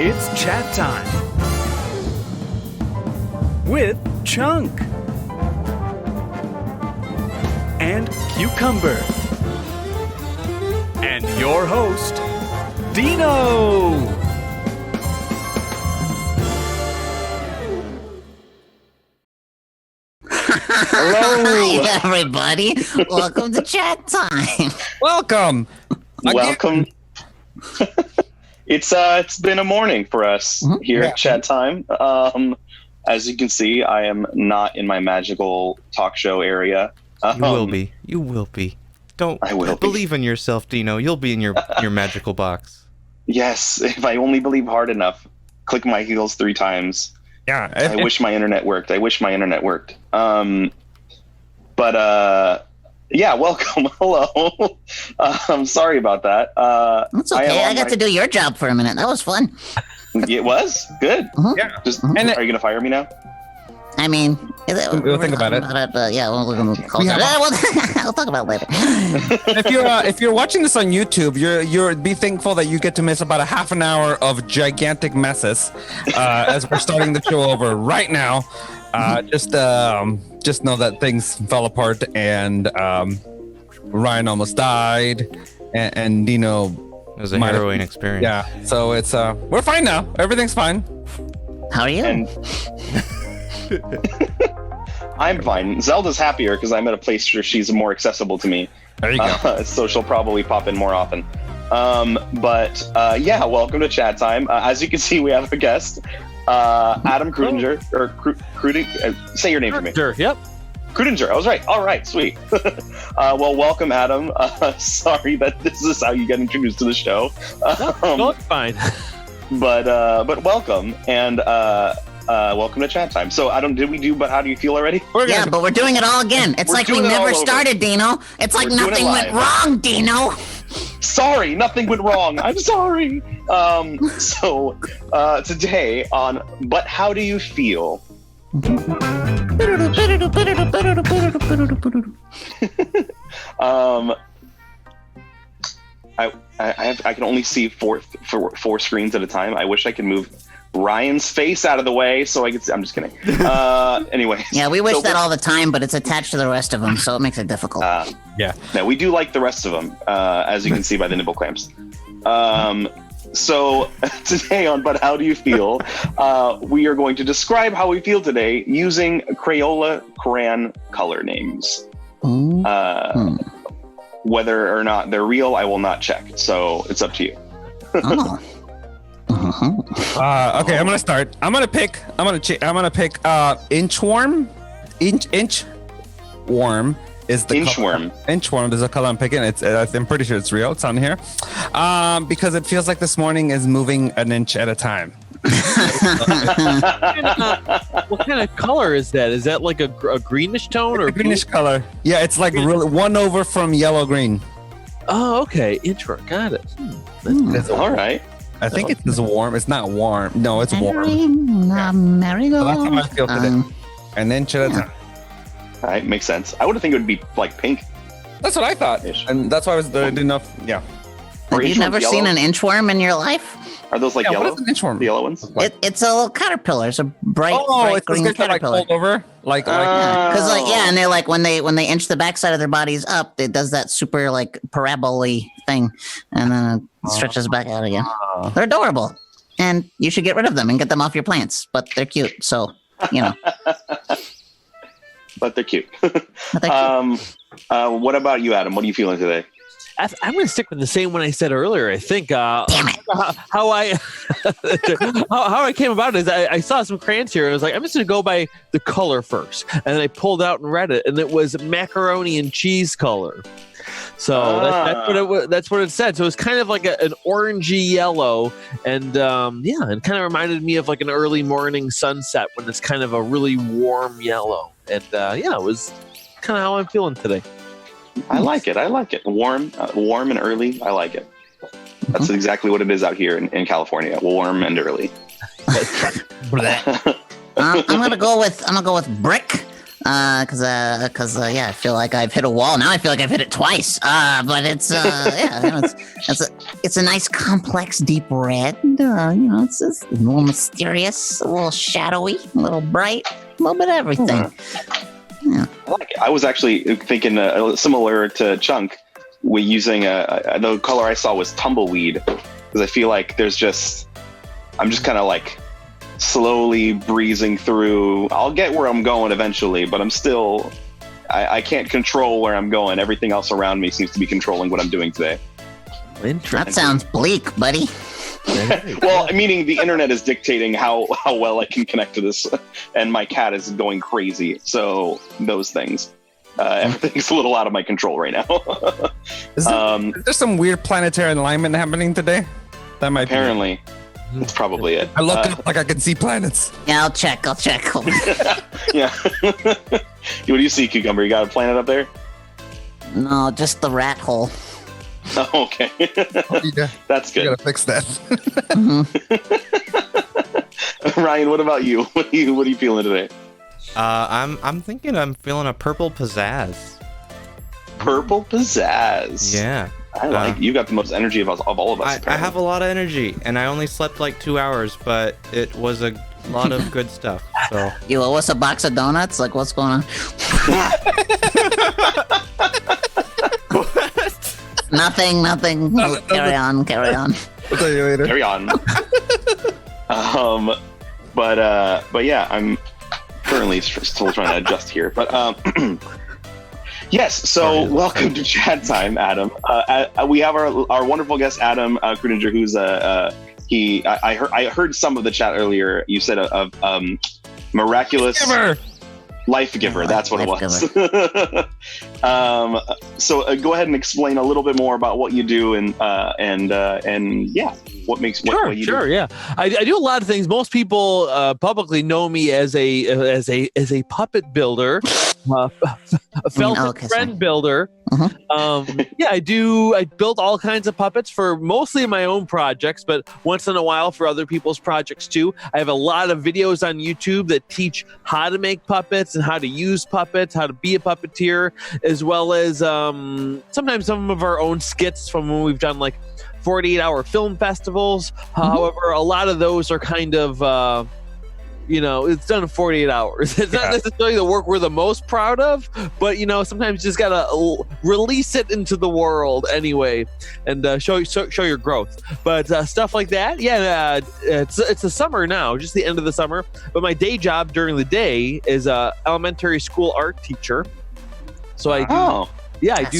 It's chat time with Chunk and Cucumber and your host, Dino. Hello. Hi, everybody. Welcome to chat time. Welcome. It's been a morning for us here at Chat Time. As you can see, I am not in my magical talk show area. You will be. You will be. I will believe in yourself, Dino. You'll be in your magical box. Yes, if I only believe hard enough. Click my heels 3 times. Yeah. I wish my internet worked. Yeah, welcome. Hello. I'm sorry about that. That's okay. I got to do your job for a minute. That was fun. It was good. Yeah. Are you gonna fire me now? I mean, We'll think about it. Yeah, we'll talk about it later. If you're watching this on YouTube, you're be thankful that you get to miss about a half an hour of gigantic messes as we're starting the show over right now. Just know that things fell apart and Ryan almost died and Dino. It was a harrowing experience. Yeah, so it's we're fine now. Everything's fine. How are you? And I'm fine. Zelda's happier because I'm at a place where she's more accessible to me. There you go. So she'll probably pop in more often. Yeah, welcome to Chat Time. As you can see, we have a guest, Adam Kreutinger, or Kreutinger. Say your name for me. Sure. Yep. Kreutinger. I was right. All right, sweet. Well, welcome, Adam. Sorry that this is how you get introduced to the show. No, it's fine. But welcome, and welcome to Chat Time. So, Adam, did we do But How Do You Feel already? Yeah, but we're doing it all again. It's like we never started, Dino. It's like nothing went wrong, Dino. Sorry, nothing went wrong. I'm sorry. So today on But How Do You Feel? I can only see four screens at a time. I wish I could move Ryan's face out of the way so I could see. I'm just kidding. Anyway. Yeah, we wish that all the time, but it's attached to the rest of them, so it makes it difficult. Yeah. No, we do like the rest of them, as you can see by the nipple clamps. So today on But How Do You Feel, we are going to describe how we feel today using Crayola crayon color names. Whether or not they're real, I will not check. So it's up to you. Oh. Okay, I'm gonna start. I'm gonna pick inchworm. Inchworm is the Inchworm. Inchworm is the color I'm picking. I'm pretty sure it's real. It's on here. Because it feels like this morning is moving an inch at a time. What kind of color is that? Is that like a greenish tone or a greenish blue? color? Yeah, it's like really one over from yellow green. Oh, okay. Intro. Got it. It's All right. I think it is warm. It's not warm. No, it's warm. Marigold. So that's how I feel today. An inch at a time. All right, makes sense. I would have think it would be like pink. That's what I thought, and that's why I didn't know. Yeah. Or You've never seen an inchworm in your life? Are those like yellow? What is an inchworm? The yellow ones? It's a little caterpillar. It's a bright it's green like caterpillar. fold over, like Because and they're like when they inch the backside of their bodies up, it does that super like paraboly thing, and then it stretches back out again. They're adorable, and you should get rid of them and get them off your plants. But they're cute, so you know. But they're cute. But they're cute. What about you, Adam? What are you feeling today? I'm going to stick with the same one I said earlier. I think Damn it. how I how I came about it is I saw some crayons here and I was like, I'm just going to go by the color first. And then I pulled out and read it, and it was macaroni and cheese color. So that's what it said. So it was kind of like an orangey yellow, and it kind of reminded me of like an early morning sunset when it's kind of a really warm yellow. And it was kind of how I'm feeling today. I like it. Warm and early. I like it. That's exactly what it is out here in California. Warm and early. I'm gonna go with brick. Because yeah, I feel like I've hit a wall. Now I feel like I've hit it twice. But it's yeah, you know, it's a nice, complex, deep red. You know, it's just a little mysterious, a little shadowy, a little bright, a little bit of everything. Yeah. I like it. I was actually thinking similar to Chunk. We using the color I saw was tumbleweed, because I feel like I'm just kind of like slowly breezing through. I'll get where I'm going eventually, but I'm still, I can't control where I'm going. Everything else around me seems to be controlling what I'm doing today. That sounds bleak, buddy. Well, meaning the internet is dictating how well I can connect to this, and my cat is going crazy. So those things, everything's a little out of my control right now. Is there some weird planetary alignment happening today? That might apparently. That's probably it. I look up like I can see planets. Yeah, I'll check. Yeah. What do you see, Cucumber? You got a planet up there? No, just the rat hole. Oh, okay. That's good. You gotta fix that. Ryan, what about you? What are you feeling today? I'm thinking I'm feeling a purple pizzazz. Purple pizzazz. Yeah. I like you got the most energy of all of us. I have a lot of energy, and I only slept like 2 hours, but it was a lot of good stuff. So You owe us a box of donuts? Like, what's going on? Nothing. Carry on. I'll tell you later. Carry on. But yeah, I'm currently still trying to adjust here. But yes. So welcome to Chat Time, Adam. We have our wonderful guest, Adam Kreutinger, who's I heard some of the chat earlier. You said of miraculous. Life giver, that's what it was. So go ahead and explain a little bit more about what you do and yeah, what makes what you do. Yeah. I do a lot of things. Most people publicly know me as a puppet builder, a felt friend builder. Yeah, I build all kinds of puppets for mostly my own projects, but once in a while for other people's projects too. I have a lot of videos on YouTube that teach how to make puppets and how to use puppets, how to be a puppeteer, as well as sometimes some of our own skits from when we've done like 48-hour film festivals. However, a lot of those are kind of it's done in 48 hours. It's not necessarily the work we're the most proud of, but sometimes you just gotta release it into the world anyway, and show your growth. But stuff like that, yeah. It's the summer now, just the end of the summer. But my day job during the day is a elementary school art teacher. So I do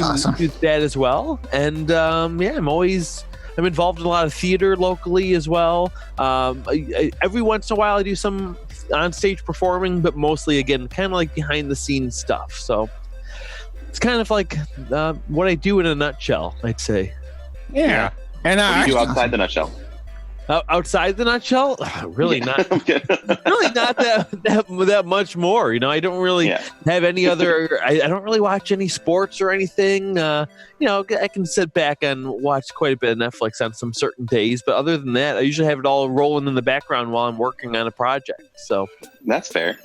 awesome. do that as well, and I'm involved in a lot of theater locally as well. Every once in a while, I do some on-stage performing, but mostly, again, kind of like behind-the-scenes stuff. So it's kind of like what I do in a nutshell, I'd say. Yeah. And what do you do outside the nutshell? Outside the nutshell, really not that much more. I don't really have any other. I don't really watch any sports or anything. I can sit back and watch quite a bit of Netflix on some certain days, but other than that, I usually have it all rolling in the background while I'm working on a project. So that's fair.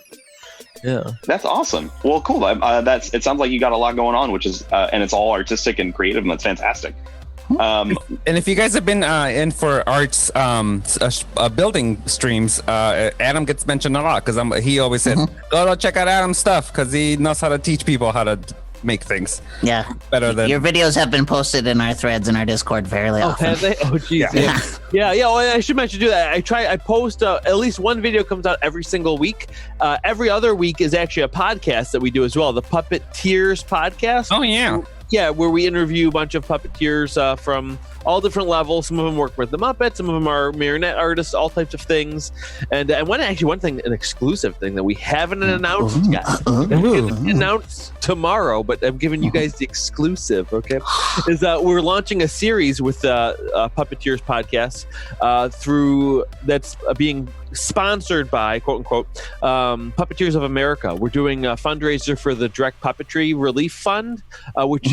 Yeah, that's awesome. Well, cool. It sounds like you got a lot going on, which is and it's all artistic and creative, and that's fantastic. And if you guys have been in for arts building streams, Adam gets mentioned a lot because he always says, go check out Adam's stuff because he knows how to teach people how to make things. Yeah, better than your videos have been posted in our threads in our Discord fairly often. Have they? Oh, geez. Yeah. Well, I should mention do that. I post at least one video comes out every single week. Every other week is actually a podcast that we do as well, the Puppeteers podcast. Oh yeah. Yeah, where we interview a bunch of puppeteers from all different levels. Some of them work with the Muppets, some of them are marionette artists, all types of things. And one thing, an exclusive thing that we haven't announced yet. Announced tomorrow, but I'm giving you guys the exclusive, okay? Is we're launching a series with Puppeteers podcast that's being sponsored by, quote unquote, Puppeteers of America. We're doing a fundraiser for the Direct Puppetry Relief Fund, which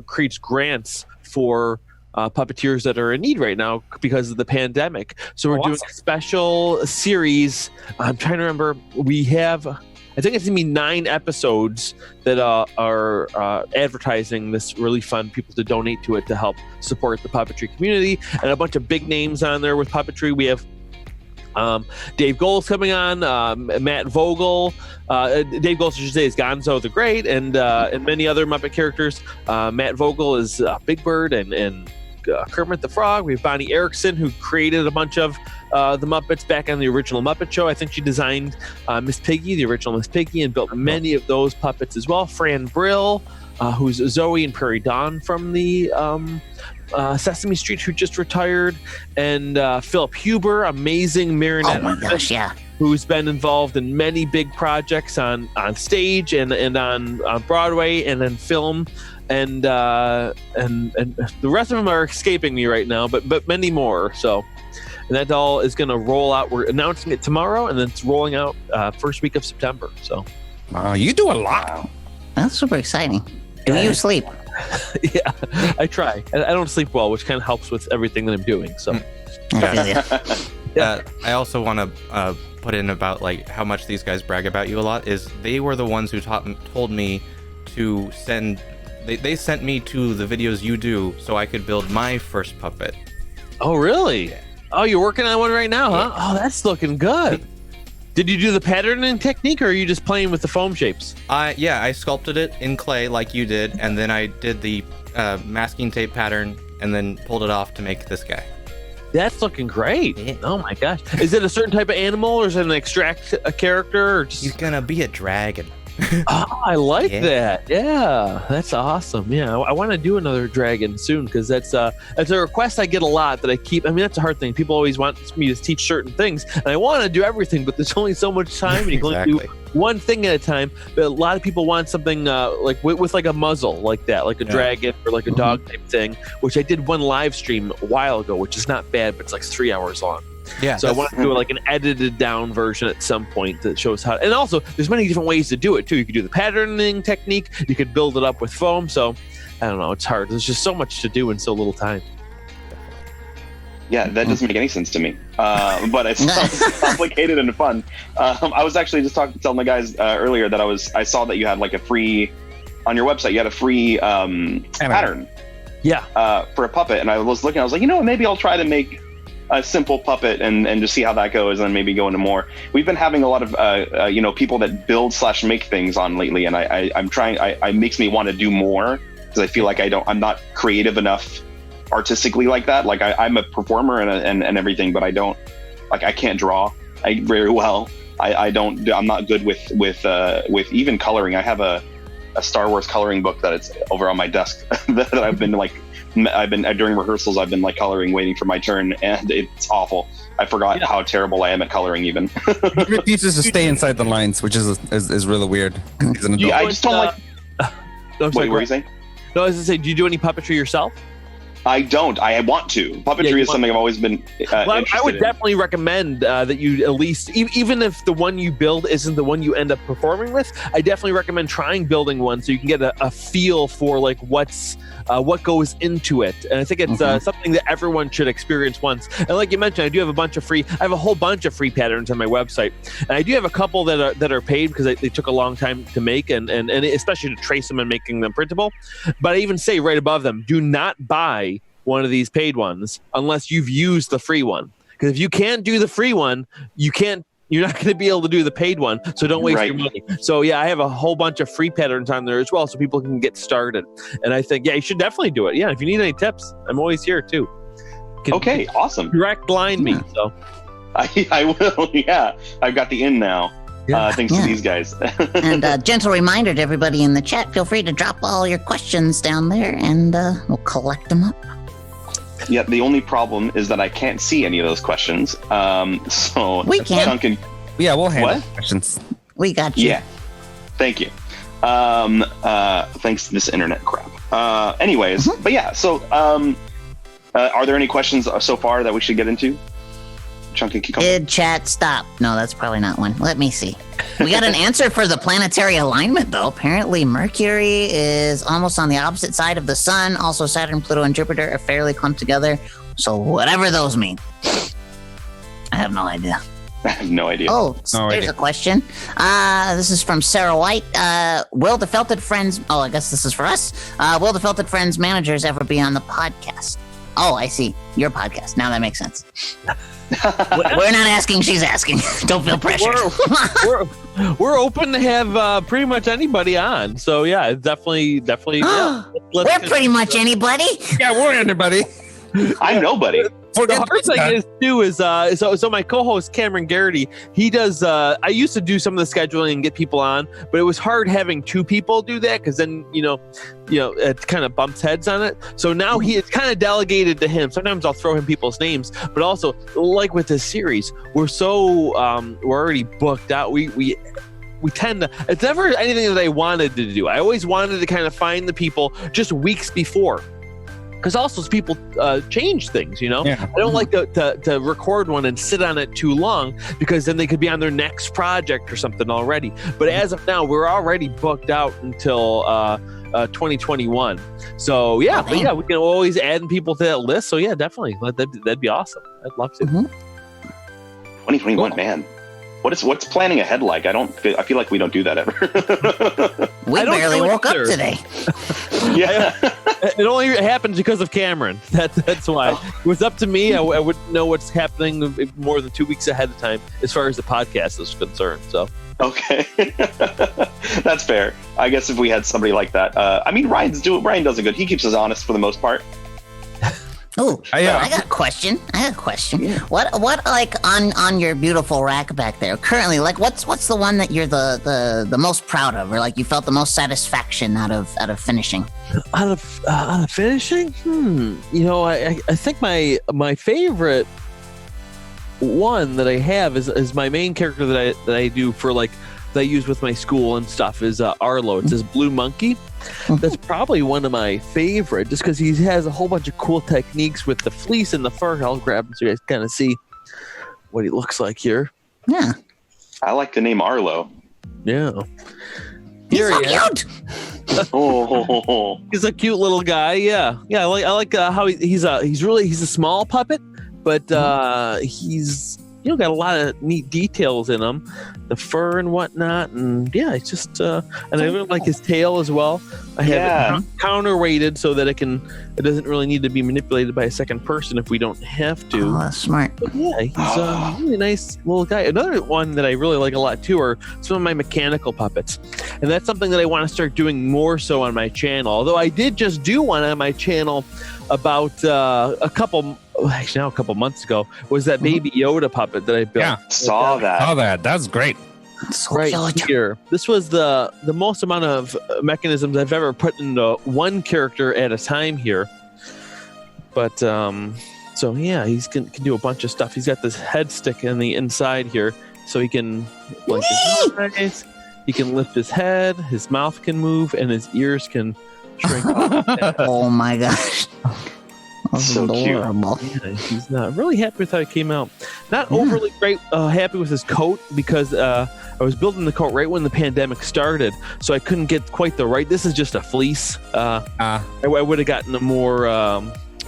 creates grants for puppeteers that are in need right now because of the pandemic. So we're doing a special series. I'm trying to remember. We have, I think it's gonna be 9 episodes that are advertising this really fun people to donate to it to help support the puppetry community, and a bunch of big names on there with puppetry. We have Dave Gold's coming on, Matt Vogel, Dave Gold, I should say, is Gonzo the Great, and many other Muppet characters. Matt Vogel is Big Bird and Kermit the Frog. We have Bonnie Erickson, who created a bunch of the Muppets back on the original Muppet Show. I think she designed Miss Piggy, the original Miss Piggy, and built many of those puppets as well. Fran Brill, who's Zoe and Prairie Dawn from the Sesame Street, who just retired, and Philip Huber, amazing marionette Oh my gosh, yeah. who's been involved in many big projects on stage and on Broadway and then film, and the rest of them are escaping me right now, but many more. So, and that all is going to roll out. We're announcing it tomorrow, and then it's rolling out first week of September. So, You do a lot. That's super exciting. Do you sleep? yeah, I try. I don't sleep well, which kind of helps with everything that I'm doing. So, I feel ya. I also want to put in about like how much these guys brag about you a lot. Is they were the ones who told me to send. They sent me to the videos you do so I could build my first puppet. oh really? Yeah. Oh, you're working on one right now, huh? Oh, that's looking good. Did you do the patterning technique, or are you just playing with the foam shapes? Yeah, I sculpted it in clay like you did, and then I did the masking tape pattern and then pulled it off to make this guy. That's looking great. Yeah. Oh my gosh. Is it a certain type of animal, or is it an extract a character, or just... He's gonna be a dragon. Oh, I like Yeah. that. Yeah, that's awesome. Yeah, I want to do another dragon soon, because that's a request I get a lot that I keep. I mean, that's a hard thing. People always want me to teach certain things, and I want to do everything, but there's only so much time, and you can only do one thing at a time. But a lot of people want something like with like a muzzle like that, like a dragon or like a dog type thing, which I did one live stream a while ago, which is not bad, but it's like 3 hours long. Yeah. So I want to do like an edited down version at some point that shows how. And also, there's many different ways to do it too. You could do the patterning technique. You could build it up with foam. So I don't know. It's hard. There's just so much to do in so little time. Yeah, that doesn't make any sense to me. But it sounds complicated and fun. I was actually just telling the guys earlier that I saw that you had like a free on your website. You had a free pattern. Yeah. For a puppet, and I was looking. I was like, you know what? Maybe I'll try to make a simple puppet and just see how that goes, and maybe go into more. We've been having a lot of people that build / make things on lately, and I'm trying. It makes me want to do more, because I feel like I'm not creative enough artistically like that. Like I'm a performer and everything, but I don't I can't draw very well. I'm not good with even coloring. I have a Star Wars coloring book that it's over on my desk that I've been during rehearsals I've been like coloring, waiting for my turn, and it's awful. I forgot how terrible I am at coloring even. He refuses to stay inside the lines, which is really weird. He's an adult. I just don't like. What were you saying? No, I was going to say, do you do any puppetry yourself? I don't. I want to. Puppetry is something I've always been Well, I interested would in. definitely recommend that you at least, even if the one you build isn't the one you end up performing with, I definitely recommend trying building one so you can get a feel for like what goes into it. And I think it's something that everyone should experience once. And like you mentioned, I have a whole bunch of free patterns on my website, and I do have a couple that are paid because they took a long time to make and especially to trace them and making them printable. But I even say right above them, do not buy one of these paid ones unless you've used the free one, because if you can't do the free one, you're not going to be able to do the paid one, so don't waste your money. So yeah, I have a whole bunch of free patterns on there as well, so people can get started. And I think you should definitely do it. Yeah, if you need any tips, I'm always here too. Okay, awesome. Direct line me. So I will. Yeah, I've got the in now. Thanks to these guys. And a gentle reminder to everybody in the chat, feel free to drop all your questions down there, and we'll collect them up. Yeah, the only problem is that I can't see any of those questions. So We can. Duncan, Yeah, we'll handle What? questions. We got you. yeah, thank you. Thanks to this internet crap. Anyways, but yeah, so are there any questions so far that we should get into? Chunky Cucumber. Did chat stop? No, that's probably not one. Let me see. We got an answer for the planetary alignment, though. Apparently, Mercury is almost on the opposite side of the sun. Also, Saturn, Pluto, and Jupiter are fairly clumped together. So, whatever those mean, I have no idea. I have no idea. Oh, No there's idea. a question. This is from Sarah White. Will the Felted Friends... Oh, I guess this is for us. Will the Felted Friends managers ever be on the podcast? Oh, I see. Your podcast. Now that makes sense. We're not asking, she's asking. Don't feel pressured. We're open to have pretty much anybody on. So yeah, it's definitely. Yeah. We're pretty much anybody. Yeah, we're anybody. I'm nobody. The hard thing is too is so my co-host Cameron Garrity, he does I used to do some of the scheduling and get people on, but it was hard having two people do that because then you know it kind of bumps heads on it. So now it's kind of delegated to him. Sometimes I'll throw him people's names, but also like with this series, we're already booked out. We tend to, it's never anything that I wanted to do. I always wanted to kind of find the people just weeks before. Because also people change things, you know? Yeah. I don't like to record one and sit on it too long because then they could be on their next project or something already. But as of now, we're already booked out until 2021. So yeah, Oh, we can always add people to that list. So yeah, definitely. That'd be awesome. I'd love to. 2021, man. What's planning ahead like? I feel like we don't do that ever. We I don't barely know woke up either. today. Yeah. It only happens because of Cameron. That's why. If it was up to me, I wouldn't know what's happening more than 2 weeks ahead of time as far as the podcast is concerned. So Okay. That's fair. I guess if we had somebody like that. I mean, Ryan does it good. He keeps us honest for the most part. Oh, Yeah. I got a question. What like on your beautiful rack back there currently? Like, what's the one that you're the most proud of, or like you felt the most satisfaction out of finishing? out of finishing, I think my favorite one that I have is my main character that I do for like that I use with my school and stuff is Arlo. It's this blue monkey. That's probably one of my favorite, just because he has a whole bunch of cool techniques with the fleece and the fur. I'll grab him so you guys kind of see what he looks like here. Yeah, I like the name Arlo. Yeah, he's here so he is. cute. Oh. He's a cute little guy. Yeah. I like how he's a small puppet, but he's got a lot of neat details in him, the fur and whatnot, and yeah, it's just and I really like his tail as well. I have it counterweighted so that it doesn't really need to be manipulated by a second person if we don't have to. Oh, that's smart. But yeah, he's a really nice little guy. Another one that I really like a lot too are some of my mechanical puppets, and that's something that I want to start doing more so on my channel. Although I did just do one on my channel about a couple months ago, was that Baby Yoda puppet that I built. Yeah. Saw that. Oh, that's great. So Right cute. here. This was the most amount of mechanisms I've ever put into one character at a time here. But so yeah, he can do a bunch of stuff. He's got this head stick in the inside here, so he can blink his eyes. He can lift his head. His mouth can move, and his ears can shrink. Oh my gosh. That's So cute. adorable. Yeah, he's not really happy with how it came out. Not overly great happy with his coat because I was building the coat right when the pandemic started, so I couldn't get quite the right. This is just a fleece. I would have gotten a more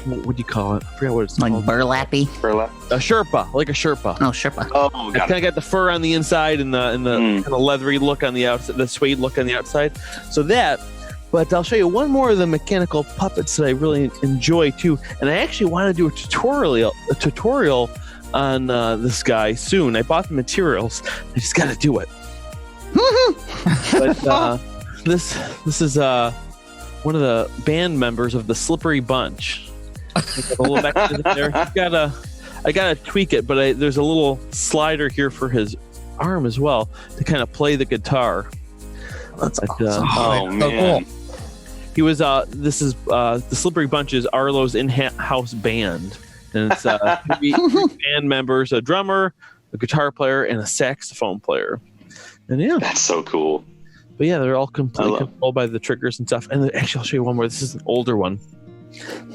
what would you call it? I forgot what it's Like called. burlappy. Burlap. A Sherpa, like a Sherpa. Oh, Sherpa. Oh, I got kind it. of got the fur on the inside and the kind of leathery look on the outside, the suede look on the outside. So that. But I'll show you one more of the mechanical puppets that I really enjoy too. And I actually want to do a tutorial on this guy soon. I bought the materials. I just got to do it. But this is one of the band members of the Slippery Bunch. A little mechanism there. I gotta tweak it, but there's a little slider here for his arm as well to kind of play the guitar. That's But, awesome. Oh, so man. cool. He was the Slippery Bunch is Arlo's in-house band, and it's three band members: a drummer, a guitar player, and a saxophone player. And yeah, That's so cool. but yeah, they're all completely I love- controlled by the triggers and stuff. And actually, I'll show you one more. This is an older one.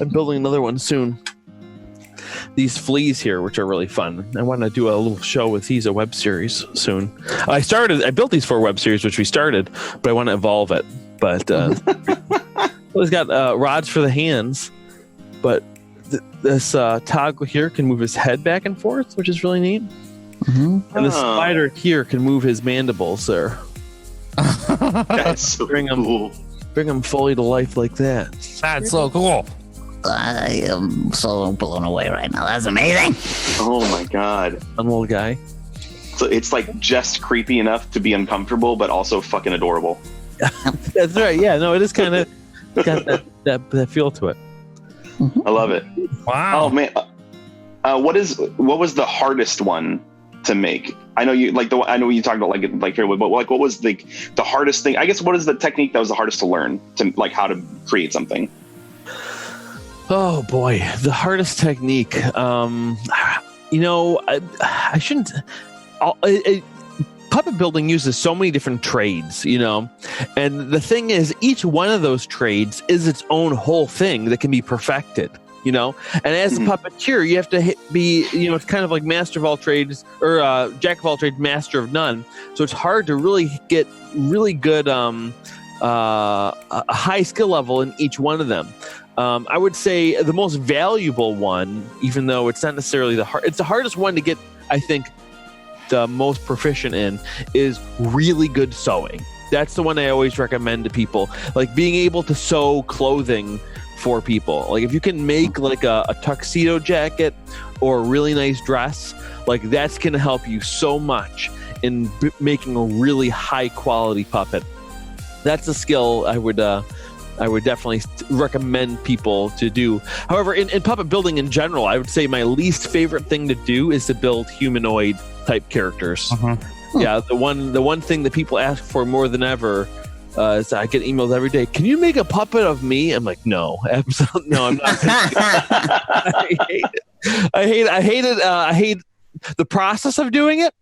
I'm building another one soon. These fleas here, which are really fun. I want to do a little show with these, a web series soon. I built these for a web series, which we started, but I want to evolve it. But well, it's got rods for the hands, but this toggle here can move his head back and forth, which is really neat. And the spider here can move his mandibles, sir. That's so Bring 'em. cool. Bring him fully to life like that. That's so cool. I am so blown away right now. That's amazing. Oh my god. Fun little guy. So it's like just creepy enough to be uncomfortable, but also fucking adorable. That's right. Yeah, no, it is kind of got that feel to it. I love it. Wow. Oh man. What was the hardest one to make? I know you I know you talked about like here, but like what was the hardest thing? I guess what is the technique that was the hardest to learn to like how to create something? Oh boy, the hardest technique. You know, I shouldn't. Puppet building uses so many different trades, you know, and the thing is, each one of those trades is its own whole thing that can be perfected, you know. And as a puppeteer, you have to be, you know, it's kind of like master of all trades or jack of all trades, master of none. So it's hard to really get really good, a high skill level in each one of them. I would say the most valuable one, even though it's not necessarily it's the hardest one to get, I think, the most proficient in, is really good sewing. That's the one I always recommend to people, like being able to sew clothing for people. Like if you can make like a tuxedo jacket or a really nice dress, like that's going to help you so much in making a really high quality puppet. That's a skill I would definitely recommend people to do. However, in puppet building in general, I would say my least favorite thing to do is to build humanoid type characters. Yeah, the one thing that people ask for more than ever is I get emails every day. Can you make a puppet of me? I'm like, no, absolutely no. I'm not. I hate it. I hate the process of doing it,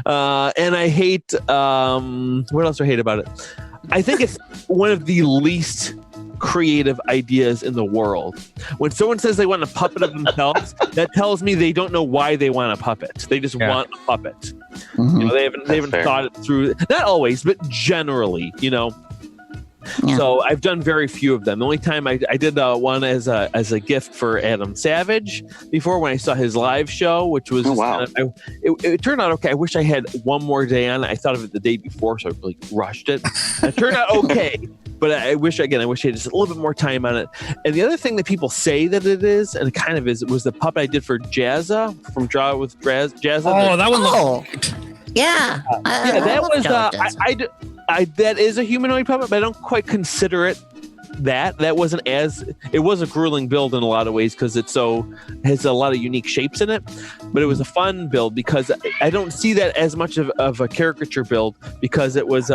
and I hate what else do I hate about it? I think it's one of the least creative ideas in the world. When someone says they want a puppet of themselves, that tells me they don't know why they want a puppet. They just want a puppet. You know, they haven't thought it through. Not always, but generally, you know. Yeah. So I've done very few of them. The only time I did one as a gift for Adam Savage before, when I saw his live show, which was it turned out okay. I wish I had one more day on it. I thought of it the day before, so I really rushed it. It turned out okay, but I wish I had just a little bit more time on it. And the other thing that people say that it is, and it kind of is, was the puppet I did for Jazza from Draw with Jazza. Oh, that one. Yeah. Yeah, that was that is a humanoid puppet, but I don't quite consider it that. That wasn't it was a grueling build in a lot of ways because it has a lot of unique shapes in it, but it was a fun build because I don't see that as much of a caricature build because it was he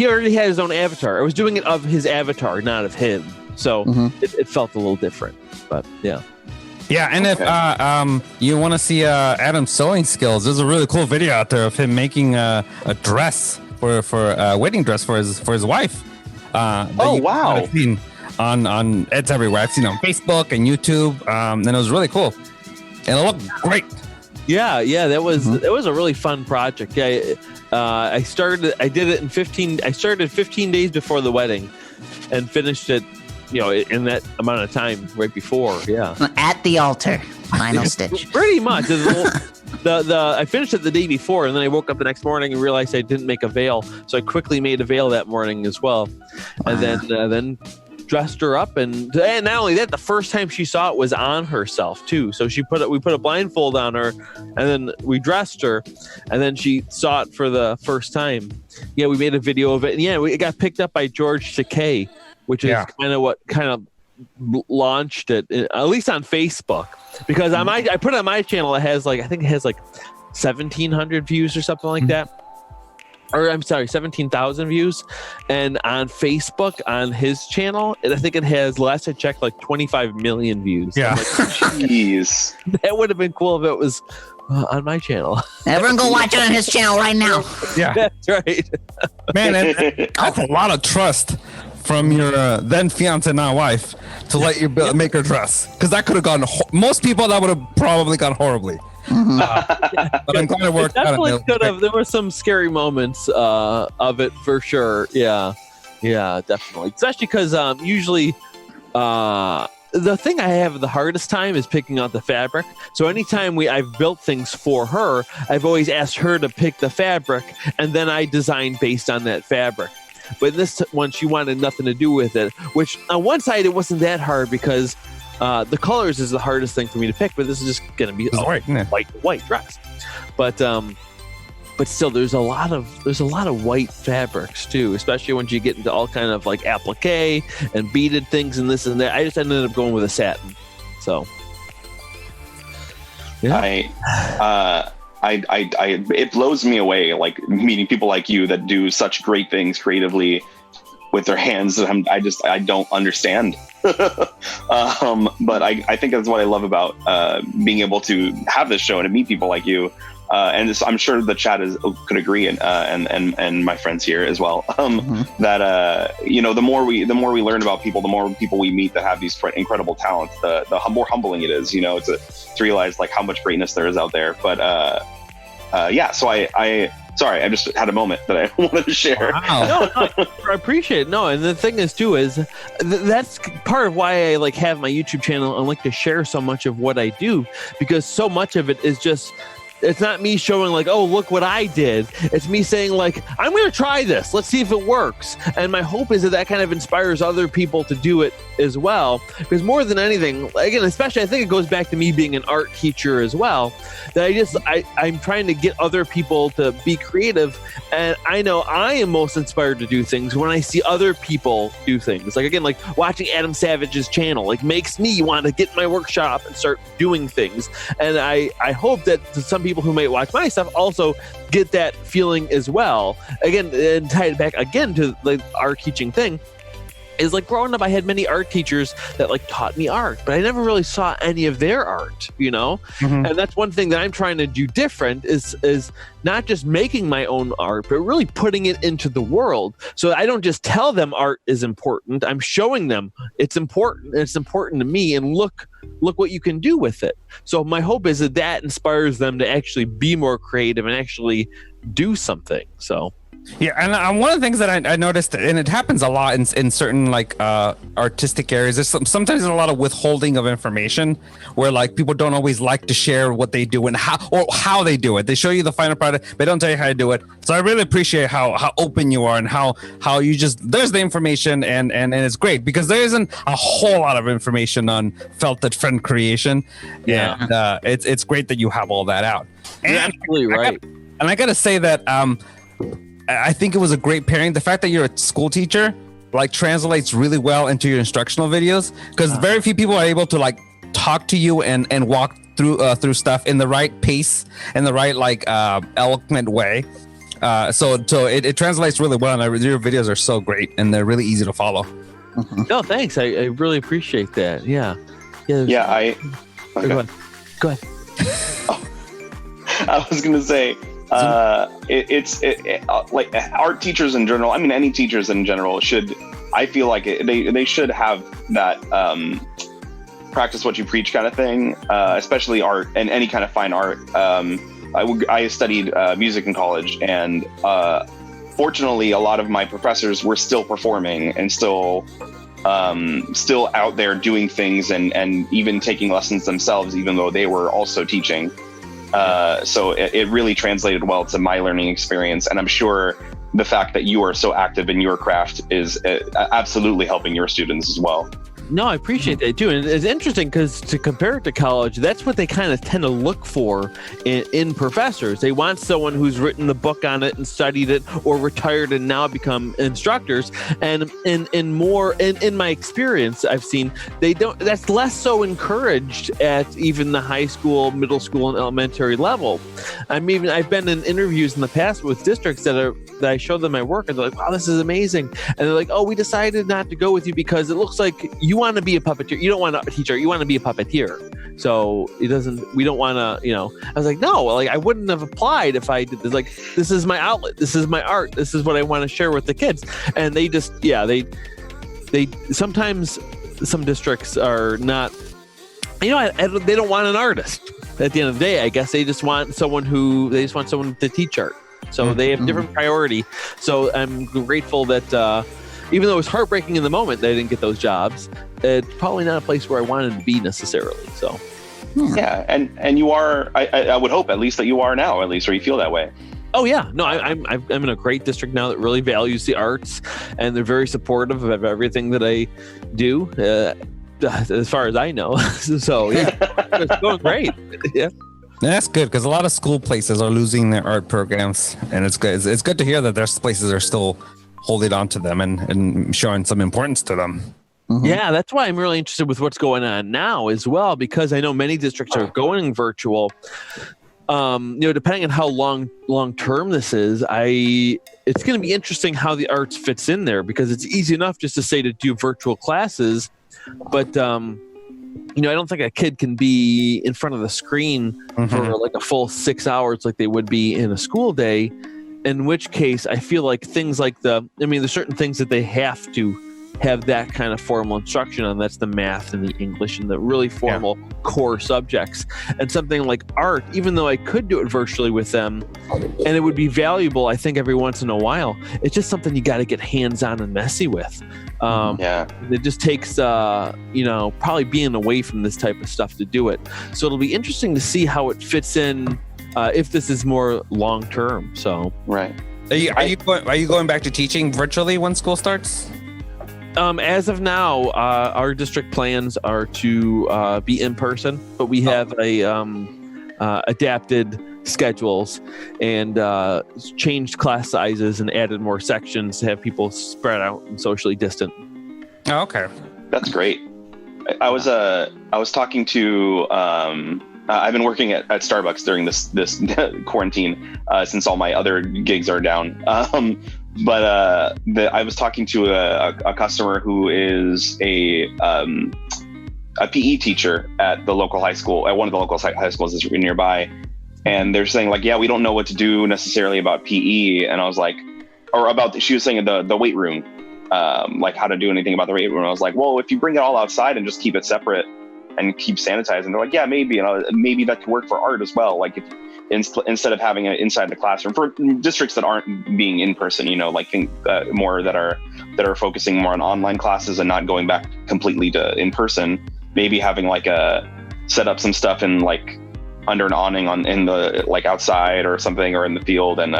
already had his own avatar. I was doing it of his avatar, not of him, so it felt a little different. But yeah. Yeah, and if you want to see Adam's sewing skills, there's a really cool video out there of him making a dress for a wedding dress for his wife. Wow! I've seen on it's everywhere. I've seen it on Facebook and YouTube, and it was really cool, and it looked great. Yeah, that was a really fun project. Yeah, I did it in 15 days before the wedding, and finished it, you know, in that amount of time right before. Yeah, at the altar, final stitch. Pretty much. I finished it the day before, and then I woke up the next morning and realized I didn't make a veil, so I quickly made a veil that morning as well, and then dressed her up, and not only that, the first time she saw it was on herself too. So we put a blindfold on her, and then we dressed her, and then she saw it for the first time. Yeah, we made a video of it, and it got picked up by George Takei, which is kind of what launched it, at least on Facebook, because I put it on my channel. It has I think it has 1,700 views or something like that. Or I'm sorry, 17,000 views. And on Facebook, on his channel, I think it has, last I checked, 25 million views. Yeah. Jeez. That would have been cool if it was on my channel. Everyone go watch it on his channel right now. Yeah. That's right. Man, that's a lot of trust from your then fiance, now wife, to let you make her dress. Because that could have gone, most people, that would have probably gone horribly. But I'm glad it worked out. Definitely could have. There were some scary moments of it for sure. Yeah, definitely. Especially because usually the thing I have the hardest time is picking out the fabric. So anytime I've built things for her, I've always asked her to pick the fabric, and then I design based on that fabric. But this one, she wanted nothing to do with it, which on one side, it wasn't that hard because the colors is the hardest thing for me to pick, but this is just going to be a white dress. But still, there's a lot of white fabrics too, especially once you get into all kind of like applique and beaded things and this and that. I just ended up going with a satin. So, yeah. It blows me away, like meeting people like you that do such great things creatively with their hands. I don't understand. But I think that's what I love about being able to have this show and to meet people like you. And I'm sure the chat could agree, and my friends here as well. That the more we learn about people, the more people we meet that have these incredible talents, the more humbling it is. To realize like how much greatness there is out there. But so I just had a moment that I wanted to share. Wow. No, I appreciate it. No, and the thing is too is that's part of why I like have my YouTube channel and like to share so much of what I do, because so much of it is just. It's not me showing like, oh, look what I did. It's me saying like, I'm going to try this. Let's see if it works. And my hope is that kind of inspires other people to do it as well. Because more than anything, again, especially I think it goes back to me being an art teacher as well, that I'm trying to get other people to be creative. And I know I am most inspired to do things when I see other people do things. Like, again, like watching Adam Savage's channel, like makes me want to get in my workshop and start doing things. And I hope that some people who might watch my stuff also get that feeling as well. Again, and tie it back again to the art teaching thing, is like growing up, I had many art teachers that like taught me art, but I never really saw any of their art, And that's one thing that I'm trying to do different is not just making my own art, but really putting it into the world. So I don't just tell them art is important. I'm showing them it's important. It's important to me, and look what you can do with it. So my hope is that inspires them to actually be more creative and actually do something. So. Yeah, and one of the things that I noticed, and it happens a lot in certain like artistic areas, there's sometimes a lot of withholding of information where like people don't always like to share what they do and how they do it. They show you the final product, but don't tell you how to do it. So I really appreciate how open you are and how you just, there's the information and it's great because there isn't a whole lot of information on felted friend creation. Yeah, and it's great that you have all that out. And you're absolutely right. I gotta say that I think it was a great pairing. The fact that you're a school teacher like translates really well into your instructional videos, because very few people are able to like talk to you and walk through stuff in the right pace and the right like eloquent way. So it translates really well, and your videos are so great and they're really easy to follow. No, thanks. I really appreciate that. Yeah. Okay. Go ahead. I was gonna say. Like art teachers in general. I mean, any teachers in general should. I feel like they should have that practice what you preach kind of thing, especially art and any kind of fine art. I studied music in college, and fortunately, a lot of my professors were still performing and still out there doing things and even taking lessons themselves, even though they were also teaching. So it really translated well to my learning experience. And I'm sure the fact that you are so active in your craft is absolutely helping your students as well. No, I appreciate that too. And it's interesting because to compare it to college, that's what they kind of tend to look for in professors. They want someone who's written the book on it and studied it, or retired and now become instructors. And in my experience, I've seen that's less so encouraged at even the high school, middle school, and elementary level. I've been in interviews in the past with districts that I show them my work, and they're like, wow, this is amazing. And they're like, oh, we decided not to go with you because it looks like you want to be a puppeteer. You don't want to teach art. You want to be a puppeteer. So we don't want to, I was like, no, like I wouldn't have applied if I did this. Like, this is my outlet. This is my art. This is what I want to share with the kids. And they just, they sometimes some districts are not, they don't want an artist at the end of the day. I guess they just want someone to teach art. So they have different priority. So I'm grateful that, even though it was heartbreaking in the moment that I didn't get those jobs, it's probably not a place where I wanted to be necessarily. So, Yeah, and you are. I would hope at least that you are now, at least, or you feel that way. oh yeah, no, I'm in a great district now that really values the arts, and they're very supportive of everything that I do, as far as I know. So yeah, it's going great. Yeah. That's good because a lot of school places are losing their art programs, and it's good. It's good to hear that there's places are still holding on to them and showing some importance to them. Yeah, that's why I'm really interested with what's going on now as well, because I know many districts are going virtual. Depending on how long term this is, it's going to be interesting how the arts fits in there, because it's easy enough just to say to do virtual classes, but I don't think a kid can be in front of the screen for like a full 6 hours like they would be in a school day. In which case, I feel like things like there's certain things that they have to have that kind of formal instruction on. That's the math and the English and the really formal core subjects. And something like art, even though I could do it virtually with them, and it would be valuable, I think, every once in a while, it's just something you got to get hands-on and messy with. It just takes, probably being away from this type of stuff to do it. So it'll be interesting to see how it fits in if this is more long-term. So right. Are you going back to teaching virtually when school starts? As of now, our district plans are to be in person, but we have adapted schedules and changed class sizes and added more sections to have people spread out and socially distant. Oh, okay. That's great. I was talking to I've been working at Starbucks during this quarantine since all my other gigs are down. But I was talking to a customer who is a PE teacher at the local high school, at one of the local high schools that's nearby. And they're saying like, yeah, we don't know what to do necessarily about PE. And I was like, she was saying the weight room, like how to do anything about the weight room. I was like, well, if you bring it all outside and just keep it separate and keep sanitizing, they're like, yeah, maybe. And maybe that could work for art as well. Like if instead of having it inside the classroom for districts that aren't being in person, more that are focusing more on online classes and not going back completely to in person, maybe having set up some stuff in under an awning in the outside or something, or in the field, and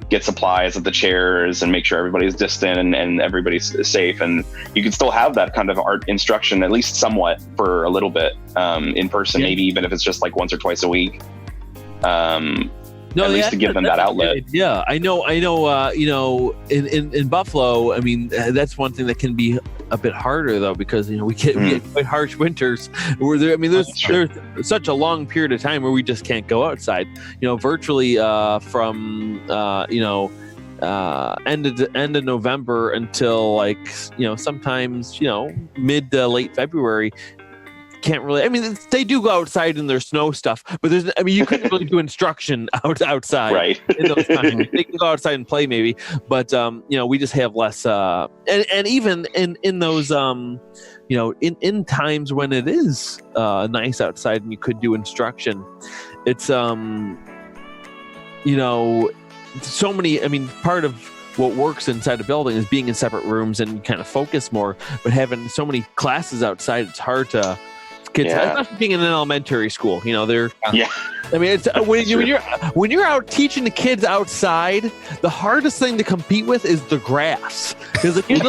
get supplies of the chairs and make sure everybody's distant and everybody's safe. And you can still have that kind of art instruction, at least somewhat, for a little bit in person, maybe even if it's just once or twice a week. At least to give them that outlet. Yeah, I know. In Buffalo, I mean, that's one thing that can be a bit harder though, because we get quite harsh winters where there. I mean, there's such a long period of time where we just can't go outside. Virtually from end of November until sometimes mid to late February. Can't really. I mean, they do go outside in their snow stuff, but you couldn't really do instruction outside. Right. In those times. They can go outside and play maybe, but we just have less. And even in those in times when it is nice outside and you could do instruction, it's so many. I mean, part of what works inside a building is being in separate rooms and kind of focus more. But having so many classes outside, it's hard to. Kids, especially being in an elementary school, they're. Yeah. I mean, it's when you're out teaching the kids outside, the hardest thing to compete with is the grass, because the kids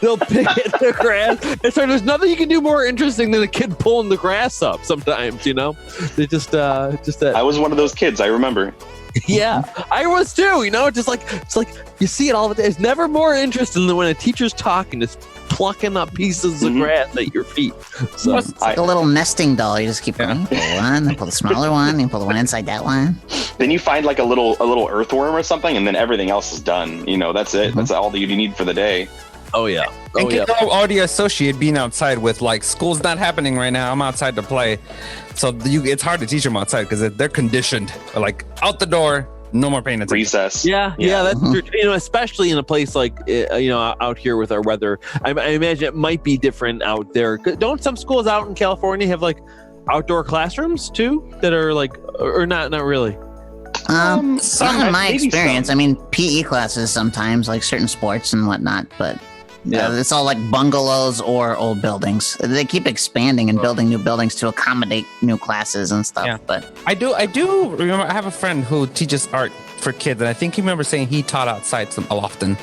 they'll pick at the grass, and so there's nothing you can do more interesting than a kid pulling the grass up. Sometimes, they just that. I was one of those kids. I remember. Yeah, I was too. It's like you see it all the time. It's never more interesting than when a teacher's talking, just plucking up pieces of grass at your feet. So it's like a little nesting doll. You just keep going. Pull one, then pull the smaller one, then pull the one inside that one. Then you find a little earthworm or something, and then everything else is done. That's it. That's all that you need for the day. Oh yeah. And kids already associate being outside with school's not happening right now. I'm outside to play, so it's hard to teach them outside because they're conditioned. Out the door, no more paying attention. Recess. Yeah, that's true. Especially in a place like out here with our weather. I imagine it might be different out there. Don't some schools out in California have outdoor classrooms too that are or not really? Not in my maybe experience. some. I mean, PE classes sometimes, like certain sports and whatnot, but it's all like bungalows or old buildings. They keep expanding and building new buildings to accommodate new classes and stuff. Yeah. But I do remember. I have a friend who teaches art for kids, and I think he remember saying he taught outside often.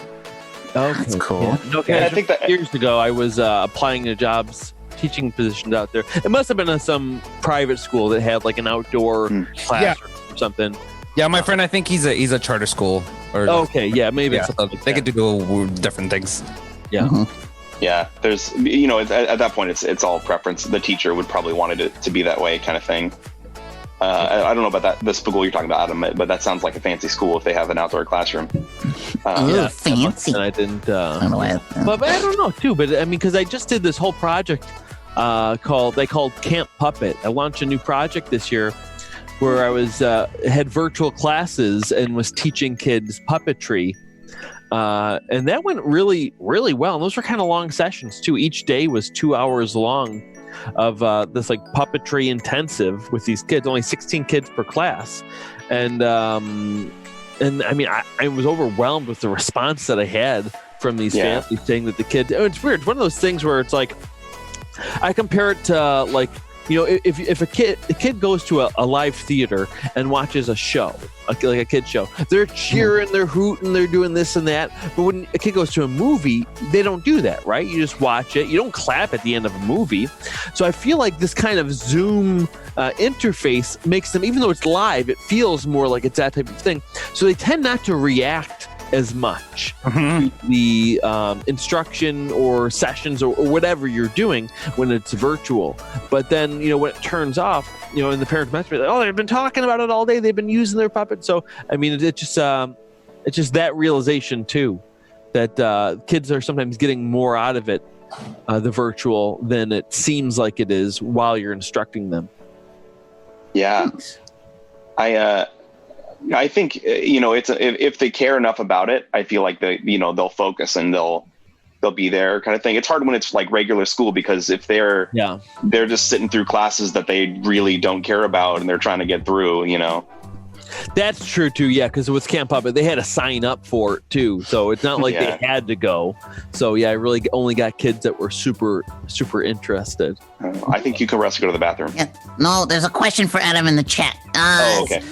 Okay, that's cool. Yeah. Okay, Yeah, I think that years ago I was applying to jobs, teaching positions out there. It must have been some private school that had like an outdoor classroom or something. Yeah, my friend, I think he's a charter school. Or Okay, yeah, maybe it's yeah, something like they that. get to do different things. Yeah. Yeah, there's, you know, at that point, it's all preference. The teacher would probably want it to be that way, kind of thing. I don't know about the school you're talking about, Adam, but that sounds like a fancy school if they have an outdoor classroom. Ooh, fancy. And I didn't. I don't know why. But I don't know too. But I mean, because I just did this whole project called Camp Puppet. I launched a new project this year where I was had virtual classes and was teaching kids puppetry. And that went really, really well. And those were kind of long sessions too. Each day was 2 hours long of this like puppetry intensive with these kids. Only 16 kids per class, and I mean, I was overwhelmed with the response that I had from these families saying that the kids. Oh, it's weird. It's one of those things where it's like I compare it to like, you know, if a kid goes to a live theater and watches a show, like a kid show, they're cheering, they're hooting, they're doing this and that. But when a kid goes to a movie, they don't do that, right? You just watch it. You don't clap at the end of a movie. So I feel like this kind of Zoom interface makes them, even though it's live, it feels more like it's that type of thing. So they tend not to react as much to the instruction or sessions or whatever you're doing when it's virtual. But then, you know, when it turns off, you know, and the parents might be like, oh, they've been talking about it all day. They've been using their puppet. So, I mean, it's just that realization too, that kids are sometimes getting more out of it, the virtual, than it seems like it is while you're instructing them. Yeah. I think, you know, if they care enough about it, I feel like they'll focus and they'll be there, kind of thing. It's hard when it's like regular school, because if they're just sitting through classes that they really don't care about and they're trying to get through, you know. That's true too, yeah, because with Camp Puppet, they had to sign up for it too, so it's not like they had to go. So yeah, I really only got kids that were super, super interested. I think you can rest, go to the bathroom. Yeah. No, there's a question for Adam in the chat. Okay.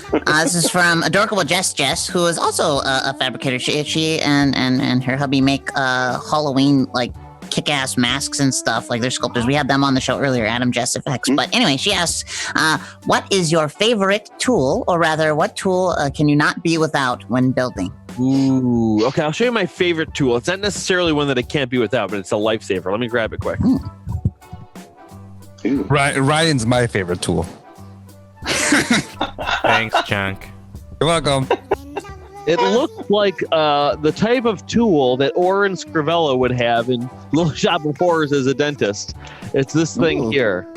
This is from Adorable Jess, who is also a fabricator. She and her hubby make Halloween like kick-ass masks and stuff. Like they're sculptors. We had them on the show earlier, Adam, Jess Effects. But anyway, she asks, what is your favorite tool, or rather, what tool can you not be without when building? Ooh, okay, I'll show you my favorite tool. It's not necessarily one that I can't be without, but it's a lifesaver. Let me grab it quick. Ryan's my favorite tool. Thanks, Chunk. You're welcome. It looks like the type of tool that Oren Scrivello would have in Little Shop of Horrors as a dentist. It's this thing here.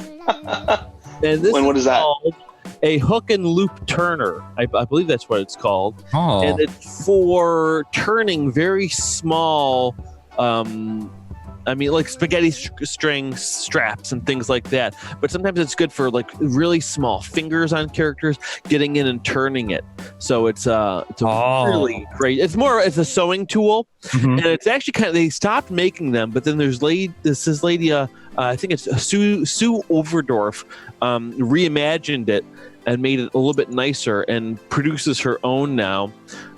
And this What is that? called a hook and loop turner. I believe that's what it's called. Oh. And it's for turning very small, like spaghetti string straps and things like that. But sometimes it's good for like really small fingers on characters, getting in and turning it. So it's really great. It's a sewing tool, and it's actually they stopped making them. But then there's this lady, I think it's Sue Overdorf, reimagined it and made it a little bit nicer and produces her own now.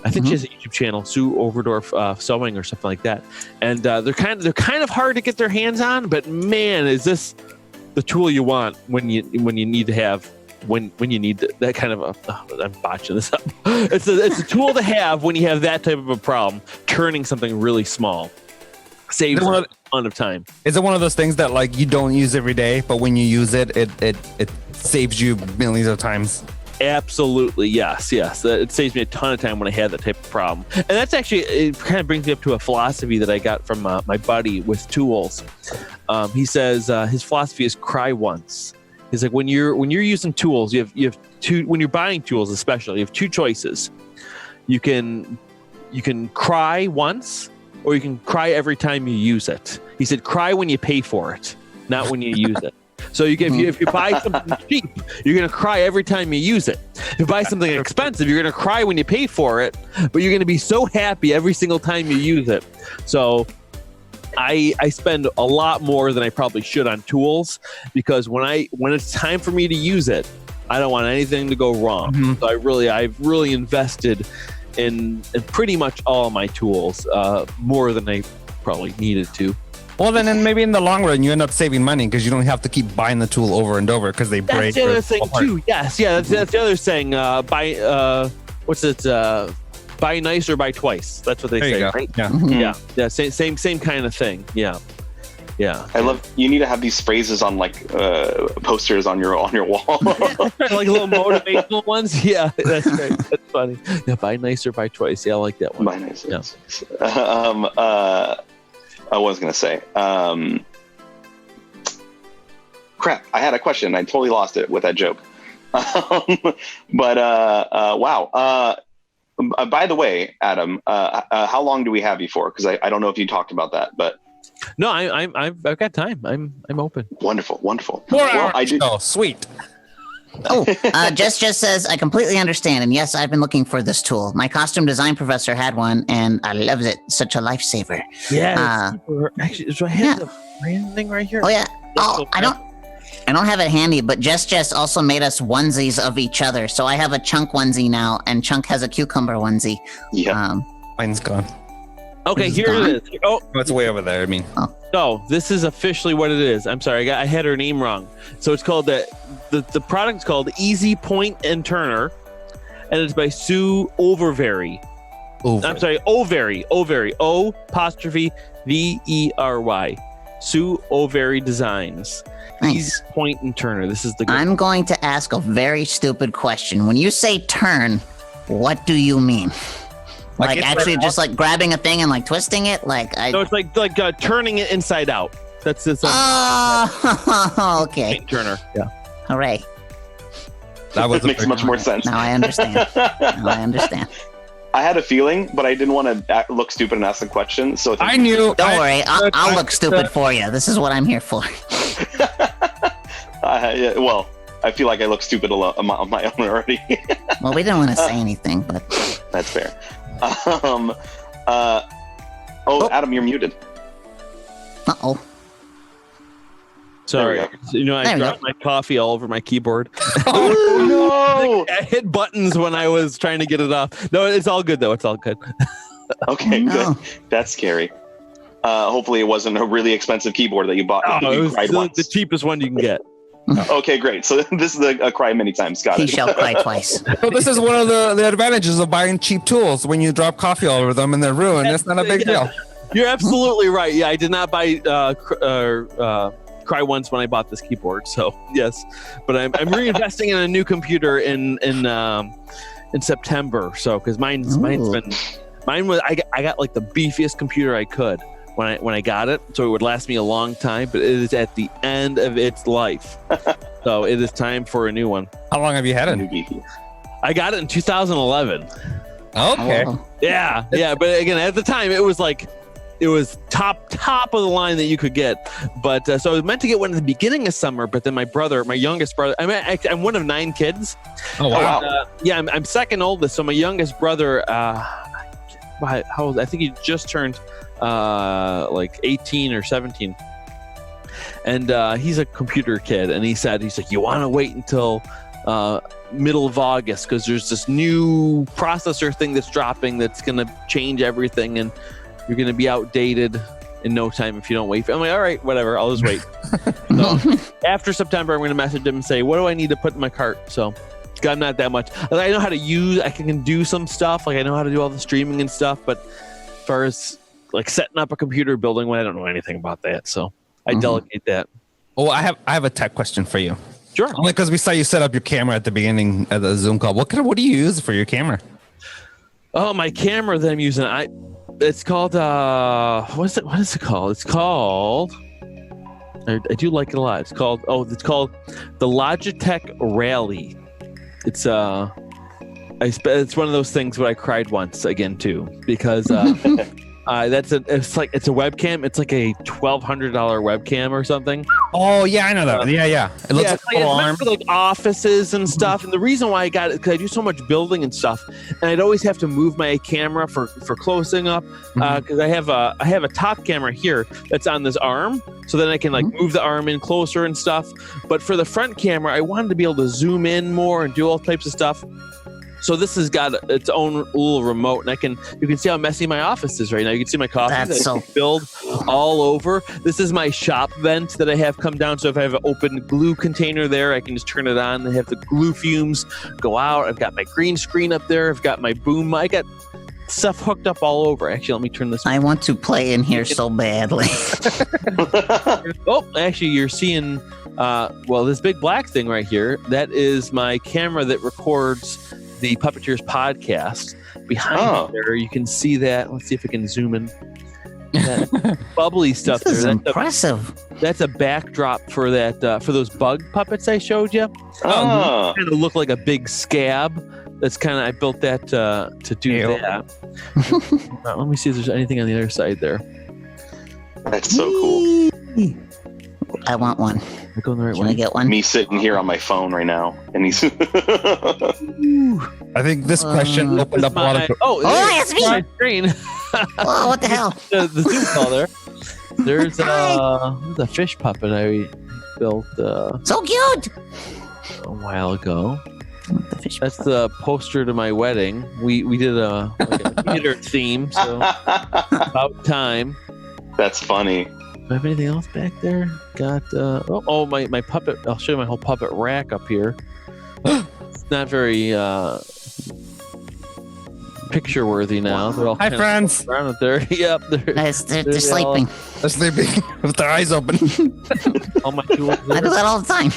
I think she has a YouTube channel, Sue Overdorf Sewing or something like that. And they're kind of hard to get their hands on, but man, is this the tool you want when you need to have when you need that kind of I'm botching this up. It's a tool to have when you have that type of a problem, turning something really small. Saves a ton of time. Is it one of those things that like you don't use every day, but when you use it, it saves you millions of times? Absolutely, yes. It saves me a ton of time when I had that type of problem. And that's actually, it kind of brings me up to a philosophy that I got from my buddy with tools. He says his philosophy is cry once. He's like, when you're using tools, you have two. When you're buying tools, especially, you have two choices. You can cry once, or you can cry every time you use it. He said, cry when you pay for it, not when you use it. So if you buy something cheap, you're going to cry every time you use it. you buy something expensive, you're going to cry when you pay for it, but you're going to be so happy every single time you use it. So I spend a lot more than I probably should on tools, because when it's time for me to use it, I don't want anything to go wrong. So I've really invested in pretty much all my tools, more than I probably needed to. Well, then maybe in the long run, you end up saving money because you don't have to keep buying the tool over and over because they break. That's the other thing too. Yes, yeah, that's the other saying. Buy nice or buy twice. That's what they say, right? Yeah. Yeah. Same kind of thing. Yeah. I love. You need to have these phrases on like posters on your wall. Like little motivational ones. Yeah, that's great. That's funny. Yeah, buy nice or buy twice. Yeah, I like that one. Buy nice. Yeah. I was gonna say. Crap! I had a question. I totally lost it with that joke. But wow. By the way, Adam, how long do we have you for? Because I don't know if you talked about that, but no, I've got time. I'm open. Wonderful. Well, I did. Oh, sweet. Just says, I completely understand. And yes, I've been looking for this tool. My costume design professor had one and I loved it. Such a lifesaver. Yeah. Actually, so I have the brand thing right here. Oh, yeah. Oh, I don't have it handy, but Jess also made us onesies of each other. So I have a Chunk onesie now, and Chunk has a cucumber onesie. Yeah. Mine's gone. Okay, here it is. Oh, it's way over there. I mean, so this is officially what it is. I'm sorry, I had her name wrong. So it's called the product's called Easy Point and Turner, and it's by Sue Oververy. I'm sorry, Overy. O apostrophe Very. Sue Overy Designs. Nice. Easy Point and Turner. This is the. I'm going to ask a very stupid question. When you say turn, what do you mean? Like actually just like grabbing a thing and like twisting it? No, it's like turning it inside out. That's it. Oh, okay. Turner. Yeah. Hooray. That makes much more sense. Now I understand. I had a feeling, but I didn't want to look stupid and ask the question. So I knew. Don't worry. I'll look stupid for you. This is what I'm here for. Yeah, well, I feel like I look stupid on my own already. Well, we didn't want to say anything, but that's fair. Adam, you're muted. Uh-oh. Sorry. I dropped my coffee all over my keyboard. Oh, no! I hit buttons when I was trying to get it off. No, it's all good, though. It's all good. Okay, good. That's scary. Hopefully it wasn't a really expensive keyboard that you bought. Oh, it was the cheapest one you can get. Okay, great. So this is a cry many times. Got it. He shall cry twice. So this is one of the advantages of buying cheap tools. When you drop coffee all over them and they're ruined, it's not a big deal. You're absolutely right. Yeah, I did not buy cry once when I bought this keyboard. So yes, but I'm reinvesting in a new computer in September. So because mine was I got like the beefiest computer I could when I got it, so it would last me a long time. But it is at the end of its life, so it is time for a new one. How long have you had it? I got it in 2011. Okay. Yeah. But again, at the time, it was top of the line that you could get. But so I was meant to get one at the beginning of summer, but then my youngest brother, I'm one of 9 kids. Oh, wow. I'm second oldest. So my youngest brother, how old? I think he just turned like 18 or 17. And he's a computer kid. And he's like, you want to wait until middle of August because there's this new processor thing that's dropping that's going to change everything. And you're going to be outdated in no time if you don't wait. I'm like, all right, whatever. I'll just wait. So after September, I'm going to message him and say, what do I need to put in my cart? So I'm not that much. I know how to I can do some stuff. Like I know how to do all the streaming and stuff. But as far as like setting up a computer, building one, I don't know anything about that. So I delegate that. Oh, I have a tech question for you. Sure. Only because we saw you set up your camera at the beginning of the Zoom call. What do you use for your camera? Oh, my camera that I'm using, it's called what is it called? It's called I do like it a lot. It's called the Logitech Rally. It's it's one of those things where I cried once again too because It's a webcam. It's like a $1,200 webcam or something. Oh yeah, I know that. Yeah. It looks like a little it's arm. meant for like offices and stuff. And the reason why I got it is because I do so much building and stuff, and I'd always have to move my camera for closing up because I have a top camera here that's on this arm, so then I can like move the arm in closer and stuff. But for the front camera, I wanted to be able to zoom in more and do all types of stuff. So this has got its own little remote, and you can see how messy my office is right now. You can see my coffee That's so filled all over. This is my shop vent that I have come down. So if I have an open glue container there, I can just turn it on and have the glue fumes go out. I've got my green screen up there. I've got my boom. I got stuff hooked up all over. Actually, let me turn this. I want to play in here so badly. Oh, actually, you're seeing, this big black thing right here. That is my camera that records the Puppeteers podcast. Behind there, you can see that. Let's see if we can zoom in. That bubbly stuff This is there. impressive. That's a backdrop for that for those bug puppets I showed you. Kind of look like a big scab. That's kind of I built that to do that. Let me see if there's anything on the other side there. That's so cool. I want one. I go in the right Can I way. get one? Me sitting here on my phone right now, and he's. I think this question opened up a lot of. it's me! my screen. Oh, what the hell? the Zoom call there. There's a fish puppet I built So cute! a while ago. The fish That's the poster to my wedding. We did a theater theme, so about time. That's funny. Do I have anything else back there? Got my puppet. I'll show you my whole puppet rack up here. It's not very picture worthy now. They're all Hi, kind of friends. around up there. Yep, they're sleeping. They're sleeping with their eyes open. all my tools. I do that all the time.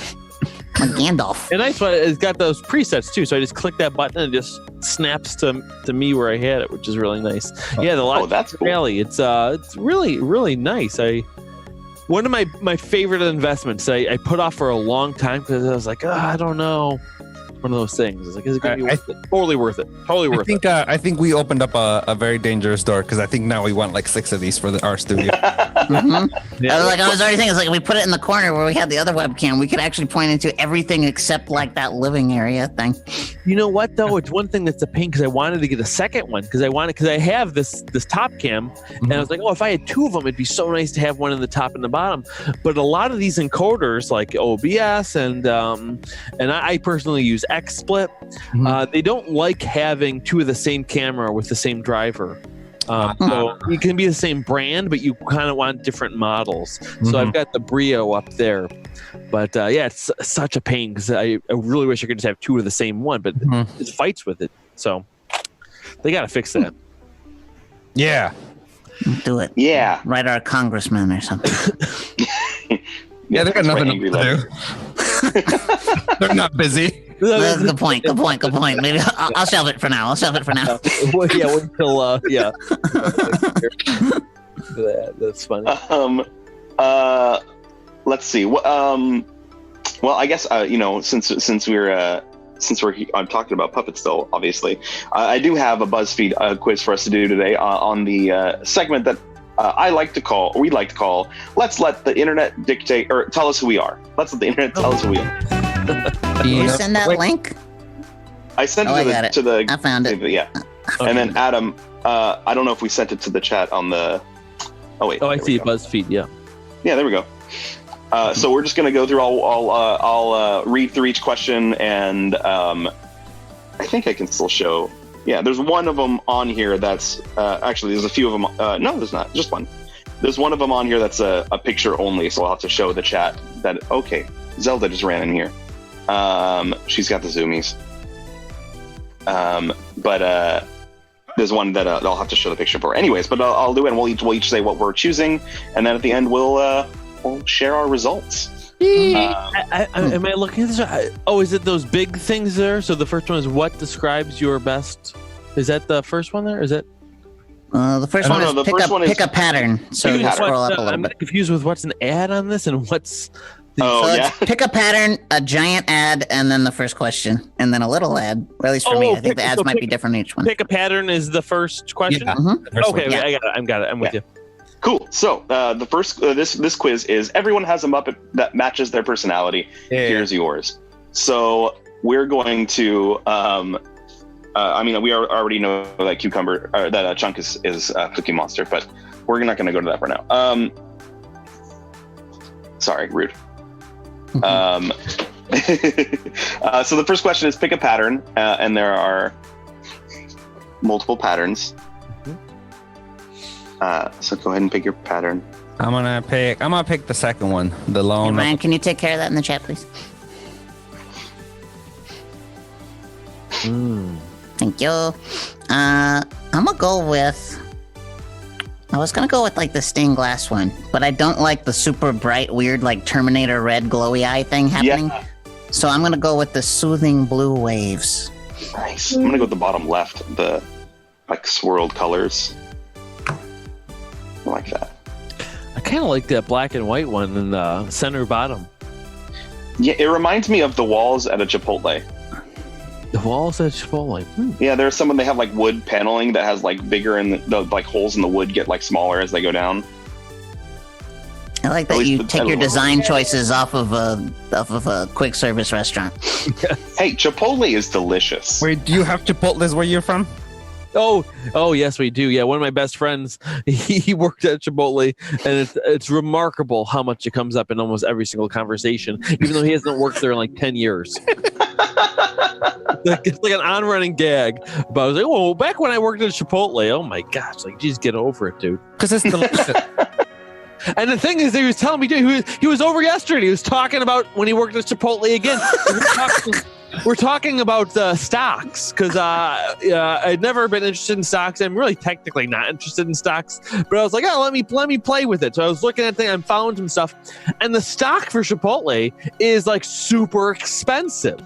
Like Gandalf. And nice one. It's got those presets too. So I just click that button and it just snaps to me where I had it, which is really nice. Yeah, the Logic that's cool. Rally. It's really really nice. One of my favorite investments I put off for a long time because I was like, I don't know. One of those things. It's like, is it going to be worth it? Totally worth it. Totally worth it. I think we opened up a very dangerous door because I think now we want like 6 of these for our studio. I was already thinking, it's like if we put it in the corner where we had the other webcam, we could actually point into everything except like that living area thing. You know what though? It's one thing that's a pain because I wanted to get a second one because I have this top cam and I was like, if I had 2 of them, it'd be so nice to have one in the top and the bottom. But a lot of these encoders like OBS and I personally use XSplit. They don't like having 2 of the same camera with the same driver. So it can be the same brand, but you kind of want different models. So I've got the Brio up there. But it's such a pain because I really wish I could just have 2 of the same one, but it fights with it. So they got to fix that. Yeah. Do it. Yeah. Write our congressman or something. Yeah, they got nothing angry to do. They're not busy. Good point. Maybe I'll shelve it for now. Wait until that's funny. Let's see. Well, I guess since we're I'm talking about puppets though, obviously, I do have a BuzzFeed quiz for us to do today on the segment that we like to call "Let's Let the Internet Dictate" or tell us who we are. Let's let the internet tell us who we are. You send that link? I sent I got it it. to the. I found it. Yeah, and then Adam, I don't know if we sent it to the chat on the. Oh wait. Oh, I there see we go. BuzzFeed. Yeah. Yeah, there we go. So we're just gonna go through. I'll read through each question, and I think I can still show. Yeah, there's one of them on here that's actually there's a few of them. No, there's not. Just one. There's one of them on here that's a picture only, so I'll have to show the chat that. Okay, Zelda just ran in here. She's got the zoomies. But there's one that I'll have to show the picture for. Anyways, but I'll do it, and we'll each say what we're choosing, and then at the end we'll share our results. Am I looking at this? Is it those big things there? So the first one is what describes your best. Is that the first one there? Is it? The first one is pick a pattern. So you scroll up a little I'm bit. confused with what's an ad on this and what's Oh, So yeah. it's pick a pattern, a giant ad, and then the first question, and then a little ad. Or at least for me, I think the ads might be different in each one. Pick a pattern is the first question. Yeah. Mhm. Okay, Yeah. I got it. I'm with you. Cool. So the first this quiz is everyone has a Muppet that matches their personality. Yeah. Here's yours. So we're going to. I mean, we already know that Cucumber or that Chunk is Cookie Monster, but we're not going to go to that for now. Sorry, rude. So the first question is pick a pattern, and there are multiple patterns. So go ahead and pick your pattern. I'm gonna pick the second one, the lone. Ryan, can you take care of that in the chat, please? Thank you. I'm gonna go with. I was gonna go with like the stained glass one, but I don't like the super bright, weird, like Terminator red glowy eye thing happening. Yeah. So I'm gonna go with the soothing blue waves. Nice. I'm gonna go with the bottom left, the like swirled colors. I like that. I kind of like that black and white one in the center bottom. Yeah, it reminds me of the walls at a Chipotle. The walls at Chipotle. Yeah, there's some when they have like wood paneling that has like bigger and the like holes in the wood get like smaller as they go down. I like At that least you the take your title. Design choices off of a quick service restaurant. Hey, Chipotle is delicious. Wait, do you have Chipotle's where you're from? Oh, yes, we do. Yeah, one of my best friends, he worked at Chipotle, and it's remarkable how much it comes up in almost every single conversation, even though he hasn't worked there in like 10 years. It's like an on-running gag. But I was like, well, back when I worked at Chipotle, oh my gosh, like, geez, get over it, dude. Because it's delicious. And the thing is, he was telling me, dude, he was over yesterday. He was talking about when he worked at Chipotle again. We're talking about stocks because I'd never been interested in stocks. I'm really technically not interested in stocks, but I was like, oh, let me play with it. So I was looking at things, I'm following some stuff, and the stock for Chipotle is like super expensive.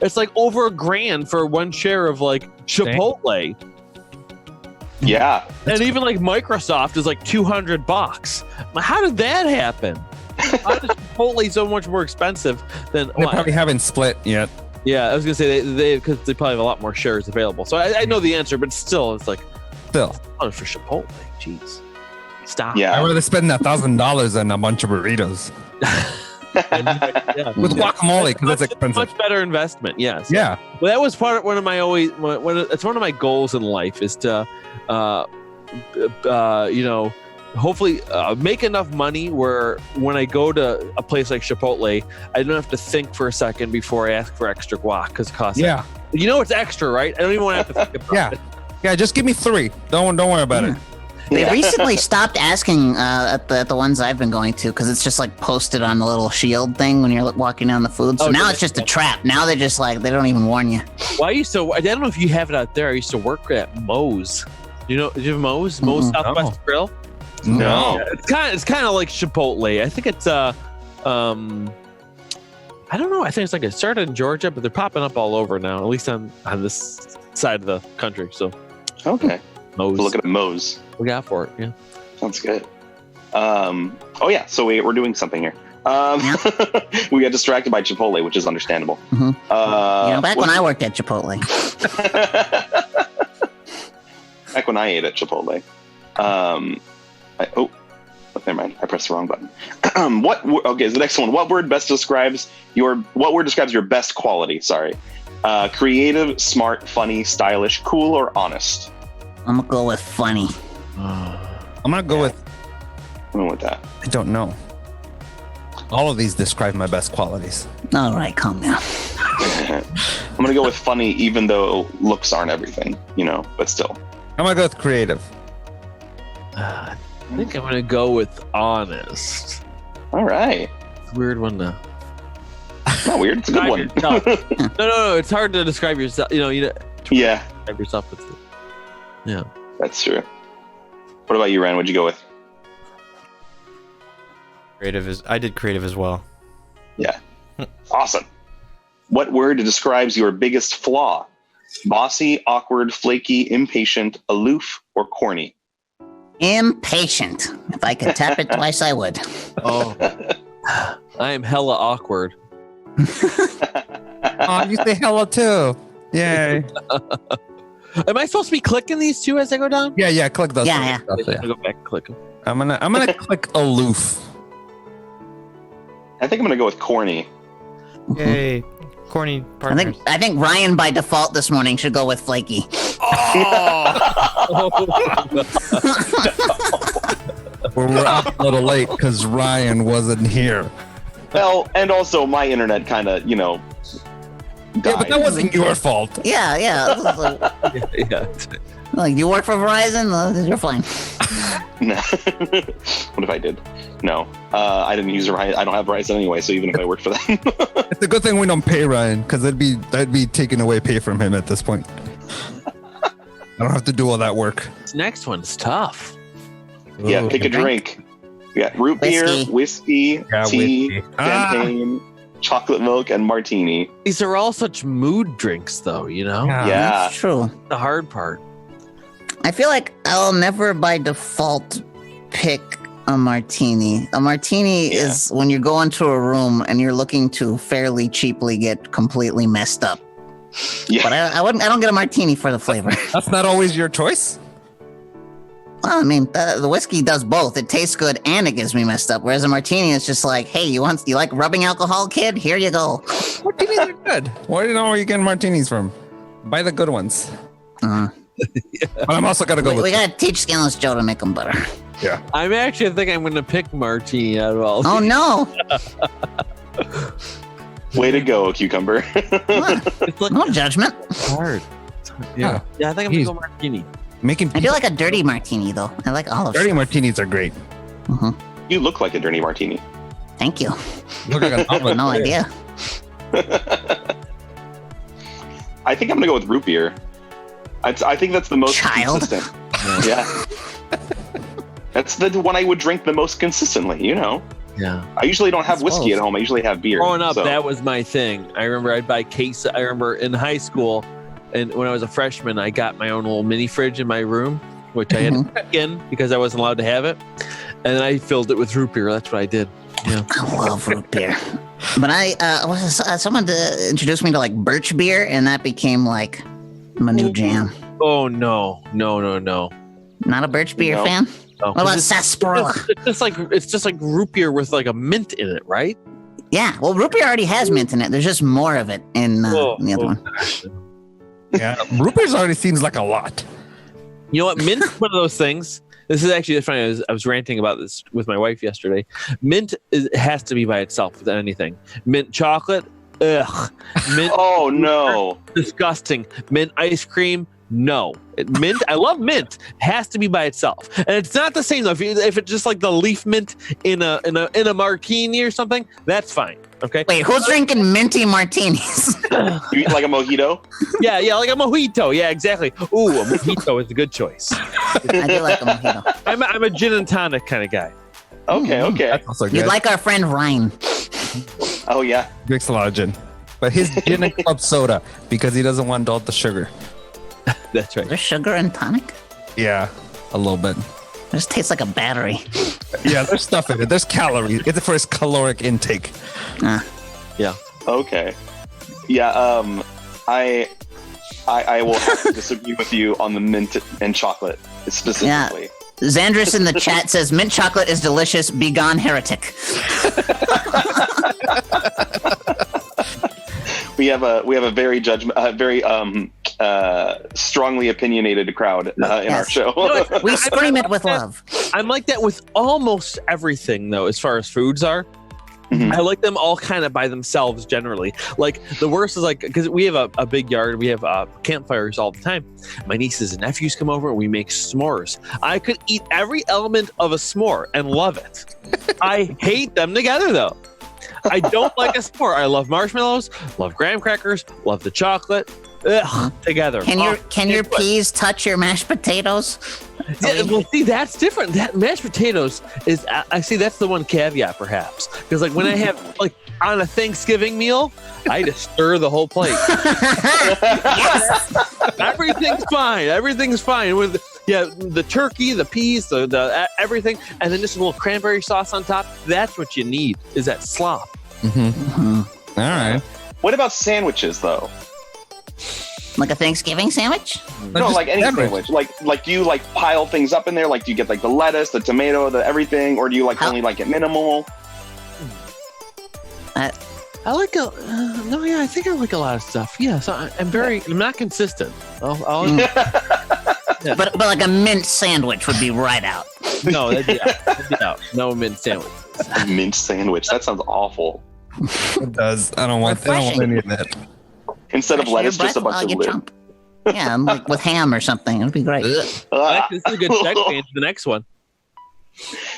It's like over $1,000 for one share of like Chipotle. Yeah. And even like Microsoft is like $200. How did that happen? How is Chipotle so much more expensive than? They probably haven't split yet. Yeah, I was gonna say they because they probably have a lot more shares available. So I know the answer, but still, it's like Still, for Chipotle. Jeez, stop. Yeah. I'd rather spend $1,000 than a bunch of burritos Yeah. with guacamole because it's expensive. Much better investment. Yes. Yeah, Well, that was one of my it's one of my goals in life is to, hopefully make enough money where when I go to a place like Chipotle, I don't have to think for a second before I ask for extra guac because it costs. yeah, You know it's extra, right? I don't even want to have to think about it. yeah. Just give me 3. Don't worry about it. They recently stopped asking at the ones I've been going to because it's just like posted on the little shield thing when you're walking down the food. So Oh, now yeah. it's just a trap. Now they're just like, they don't even warn you. Well, I don't know if you have it out there. I used to work at Moe's. Do you have Moe's? Moe's Mm-mm. Southwest Grill? No. Yeah, it's kind of like Chipotle. I think it's I don't know. I think it's like it started in Georgia, but they're popping up all over now, at least on this side of the country. So Okay. Moe's. Look at Moe's. Look out for it. Yeah. Sounds good. Oh yeah, so we're doing something here. We got distracted by Chipotle, which is understandable. Mhm. Back when I worked at Chipotle. Back when I ate at Chipotle. Never mind. I pressed the wrong button. Okay, the next one. What word describes your best quality? Sorry. Creative, smart, funny, stylish, cool, or honest? I'm gonna go with funny. I'm gonna go with I'm going with that. I don't know. All of these describe my best qualities. All right, calm down. I'm gonna go with funny, even though looks aren't everything, but still. I'm gonna go with creative. I think I'm gonna go with honest. All right. It's a weird one to. Not weird. It's a good one. No. It's hard to describe yourself. Yeah, Describe yourself. Yeah. that's true. What about you, Ryan? What'd you go with? I did creative as well. Yeah. Awesome. What word describes your biggest flaw? Bossy, awkward, flaky, impatient, aloof, or corny? Impatient. If I could tap it twice, I would. Oh. I am hella awkward. Oh, you say hello too. Yay. Am I supposed to be clicking these two as I go down? Yeah. Click those. Yeah. stuff, I'm gonna go back and click them. I'm gonna click aloof. I think I'm gonna go with corny. Yay. Corny I partners. think Ryan by default this morning should go with flaky. We're up a little late because Ryan wasn't here. Well, and also my internet kind of, Yeah, but died. that wasn't your fault. Yeah. Yeah. Like you work for Verizon, you're fine. No. What if I did? No, I didn't use Verizon. I don't have Verizon anyway. So even if I worked for them, It's a good thing we don't pay Ryan because that'd be taking away pay from him at this point. I don't have to do all that work. This next one's tough. yeah, Ooh. pick a drink. Yeah, root beer, whiskey, Yeah, tea, whiskey. champagne, chocolate milk, and martini. These are all such mood drinks, though. Yeah, That's true. The hard part. I feel like I'll never by default pick a martini. A martini Yeah. is when you go into a room and you're looking to fairly cheaply get completely messed up. yeah. But I don't get a martini for the flavor. That's not always your choice. Well, I mean, the whiskey does both. It tastes good and it gets me messed up. Whereas a martini is just like, hey, you like rubbing alcohol, kid? Here you go. Martinis are good. Where do you know where you getting martinis from? Buy the good ones. Uh, But I'm also gonna go we with gotta teach Skinless Joe to make them better. yeah. I think I'm going to pick martini out of all. Oh no! Way to go, cucumber. It's like No judgment. hard. Yeah, I think I'm going to go martini. Making I do like a dirty martini though. I like olive. dirty martinis are great. You look like a dirty martini. Thank you. Look like an omelet. No idea. I think I'm gonna go with root beer. I think that's the most Child. consistent. Yeah. That's the one I would drink the most consistently, Yeah. I usually don't have whiskey suppose. at home. I usually have beer. Growing up, so- that was my thing. I remember I'd buy case. I remember in high school, and when I was a freshman, I got my own little mini fridge in my room, which I had to check in because I wasn't allowed to have it, and then I filled it with root beer. That's what I did. Yeah. I love root beer. But someone introduced me to like birch beer, and that became like my new jam. Oh no. Not a birch beer No. fan? No, What about 'cause sarsaparilla? it's just like root beer with like a mint in it, right? Yeah, well, root beer already has mint in it. There's just more of it in the other one. Yeah, root beer already seems like a lot. You know what? Mint is one of those things. This is actually funny. I was ranting about this with my wife yesterday. Mint has to be by itself with anything. Mint chocolate, ugh. Mint, Oh no. disgusting. Mint ice cream, no. Mint, I love mint. Has to be by itself, and it's not the same though. If it's just like the leaf mint in a martini or something, that's fine. Okay. Wait, who's drinking minty martinis? You eat like a mojito? Yeah, like a mojito. Yeah, exactly. Ooh, a mojito is a good choice. I do like a mojito. I'm a gin and tonic kind of guy. Okay. That's also good. You'd like our friend Ryan. Oh yeah. Drinks a lot of gin, but his gin and club soda because he doesn't want all the sugar. That's right. There's sugar and tonic? Yeah, a little bit. It just tastes like a battery. Yeah, there's stuff in it. There's calories. It's for his caloric intake. Okay. Yeah. I will have to disagree with you on the mint and chocolate specifically. Xandris in the chat says mint chocolate is delicious. Be gone, heretic. We have a very strongly opinionated crowd in our Yes. show. We scream it with love. I'm like that with almost everything, though, as far as foods are. Mhm. I like them all kind of by themselves generally. Like the worst is like, because we have a big yard, we have campfires all the time. My nieces and nephews come over and we make s'mores. I could eat every element of a s'more and love it. I hate them together though. I don't like a s'more. I love marshmallows, love graham crackers, love the chocolate. Ugh, together. Can your can't put- peas touch your mashed potatoes? Yeah, well, see, that's different. That mashed potatoes is, I see, that's the one caveat, perhaps, because like when I have like on a Thanksgiving meal, I just stir the whole plate. Yes. Everything's fine. Everything's fine. With Yeah, the turkey, the peas, the everything, and then just a little cranberry sauce on top. That's what you need, is that slop. All right. What about sandwiches though? Like a Thanksgiving sandwich? No, just like any sandwich. sandwich. Like do you like pile things up in there? Like do you get like the lettuce, the tomato, the everything, or do you like How- only like it minimal? I like I think I like a lot of stuff. Yeah, so I'm not consistent. But like a mint sandwich would be right out. No, that'd be out. No mint sandwich. Mint sandwich. That sounds awful. It does. I don't want any of that. Instead of Fresh lettuce, your just a breath bunch while of you lid. chomp. Yeah, and like with ham or something. It'd be great. Ah. This is a good segue into the next one.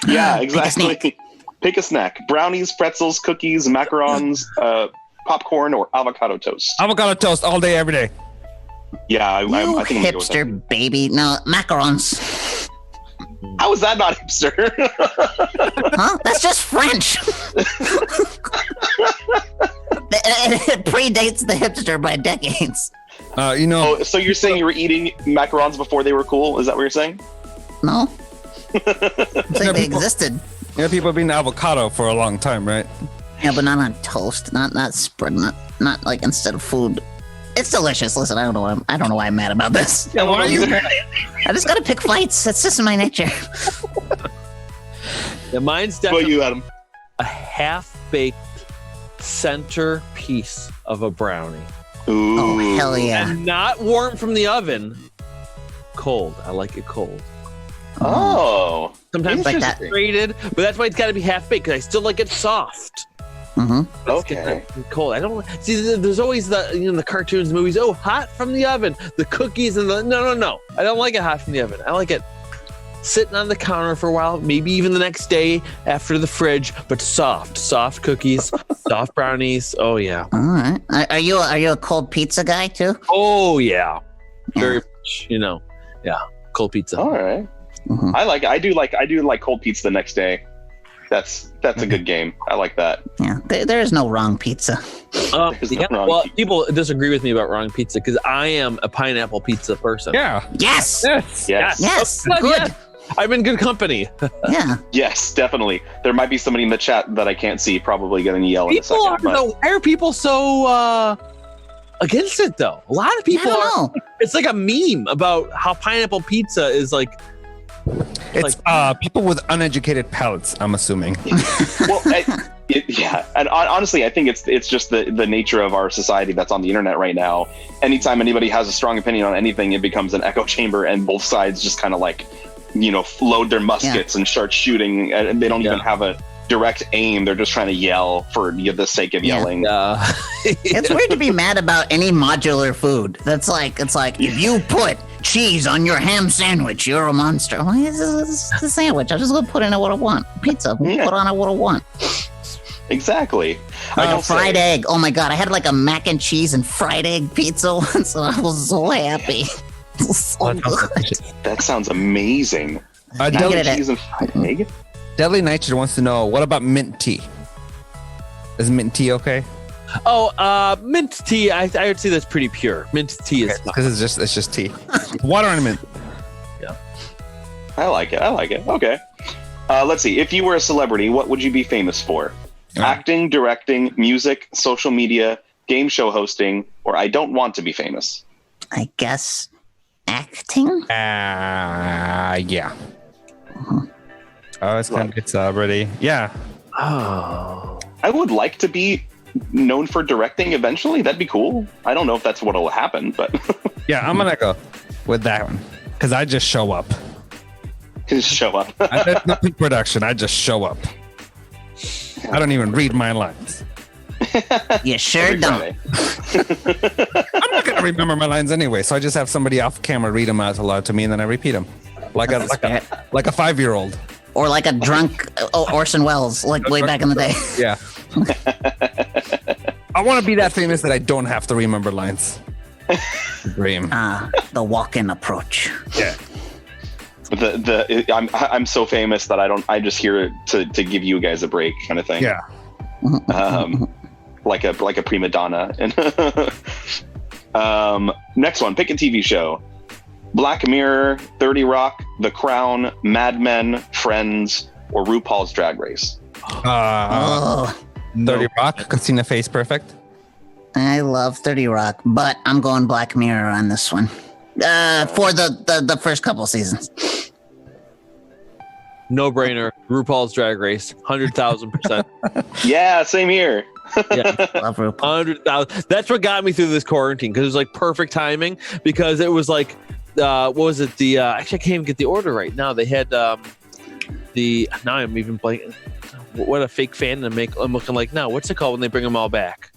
Yeah, Pick a exactly. Pick a snack. Brownies, pretzels, cookies, macarons, popcorn, or avocado toast. Avocado toast all day, every day. Yeah, I You think I'm gonna go with that. hipster baby. No, macarons. How is that not hipster? Huh? That's just French. It predates the hipster by decades. Oh, so you're saying you were eating macarons before they were cool? Is that what you're saying? No? I'm saying they people- existed. People have been avocado for a long time, right? Yeah, but not on toast. Not spread. Not like instead of food. It's delicious. Listen, I don't know why I'm mad about this. Yeah, why are you mad? I just gotta pick fights. That's just my nature. Yeah, mine's What definitely you, Adam? a half-baked center piece of a brownie. Ooh. Oh hell yeah! And not warm from the oven. Cold. I like it cold. Oh. Sometimes Like it's that. grated, but that's why it's got to be half-baked, because I still like it soft. Mm-hmm. Okay. Cold. I don't see. There's always the cartoons, movies. Oh, hot from the oven. The cookies and the no. I don't like it hot from the oven. I like it sitting on the counter for a while, maybe even the next day after the fridge, but soft cookies, soft brownies. Oh yeah. All right. Are you a cold pizza guy too? Oh yeah. Very much. Yeah. Cold pizza. All right. Mhm. I do like cold pizza the next day. That's a good game. I like that. Yeah. There is no wrong pizza. There's no wrong Well, pizza. people disagree with me about wrong pizza because I am a pineapple pizza person. Yeah. Yes. Yes. Yes. Yes. Well, Good. yeah. I'm in good company. Yeah. Yes, definitely. There might be somebody in the chat that I can't see probably going to yell in a People second. But why are people so against it though? A lot of I people don't are. know. It's like a meme about how pineapple pizza is like. It's people with uneducated palates, I'm assuming. well, yeah, and honestly, I think it's just the nature of our society that's on the internet right now. Anytime anybody has a strong opinion on anything, it becomes an echo chamber, and both sides just kind of like, load their muskets and start shooting, and they don't even have a direct aim. They're just trying to yell for the sake of yelling. It's weird to be mad about any modular food. It's like if you put cheese on your ham sandwich, you're a monster. Well, it's a sandwich. I'm just gonna put in what I want. Pizza. Yeah. Put on what I want. Exactly. I will Fried say, egg. Oh my god, I had like a mac and cheese and fried egg pizza once, and I was so happy. It was so good. that sounds amazing. I Mac get and it. cheese and fried egg. Deadly Nitro wants to know, what about mint tea? Is mint tea okay? Mint tea. I would say that's pretty pure. Mint tea is. Because it's just tea. Water and mint. I like it. Okay. Let's see. If you were a celebrity, what would you be famous for? Acting, directing, music, social media, game show hosting, or I don't want to be famous? I guess acting. Yeah. Oh, it's kind of good celebrity. Yeah. Oh. I would like to be known for directing eventually. That'd be cool. I don't know if that's what'll happen, but Yeah, I'm gonna go with that one because I just show up. just show up. There's no production. I just show up. I don't even read my lines. You sure Every don't. Friday. I'm not gonna remember my lines anyway, so I just have somebody off camera read them out loud to me, and then I repeat them like a 5-year-old. Or like a drunk Orson Welles, like way back in the day. Yeah. I want to be that famous that I don't have to remember lines. Dream. The walk-in approach. Yeah. I'm so famous that I just here to give you guys a break kind of thing. Yeah. Like a prima donna. And next one, pick a TV show. Black Mirror, 30 Rock, The Crown, Mad Men, Friends, or RuPaul's Drag Race? Oh, 30 Rock, Casina Face Perfect. I love 30 Rock, but I'm going Black Mirror on this one. For the first couple seasons. No brainer. RuPaul's Drag Race, 100,000%. Yeah, same here. Yeah, Love RuPaul. 100,000. That's what got me through this quarantine because it was like perfect timing. Because it was like, what was it? The actually I can't even get the order right now. They had now I'm even blanking. What a fake fan I'm looking like now. What's it called when they bring them all back?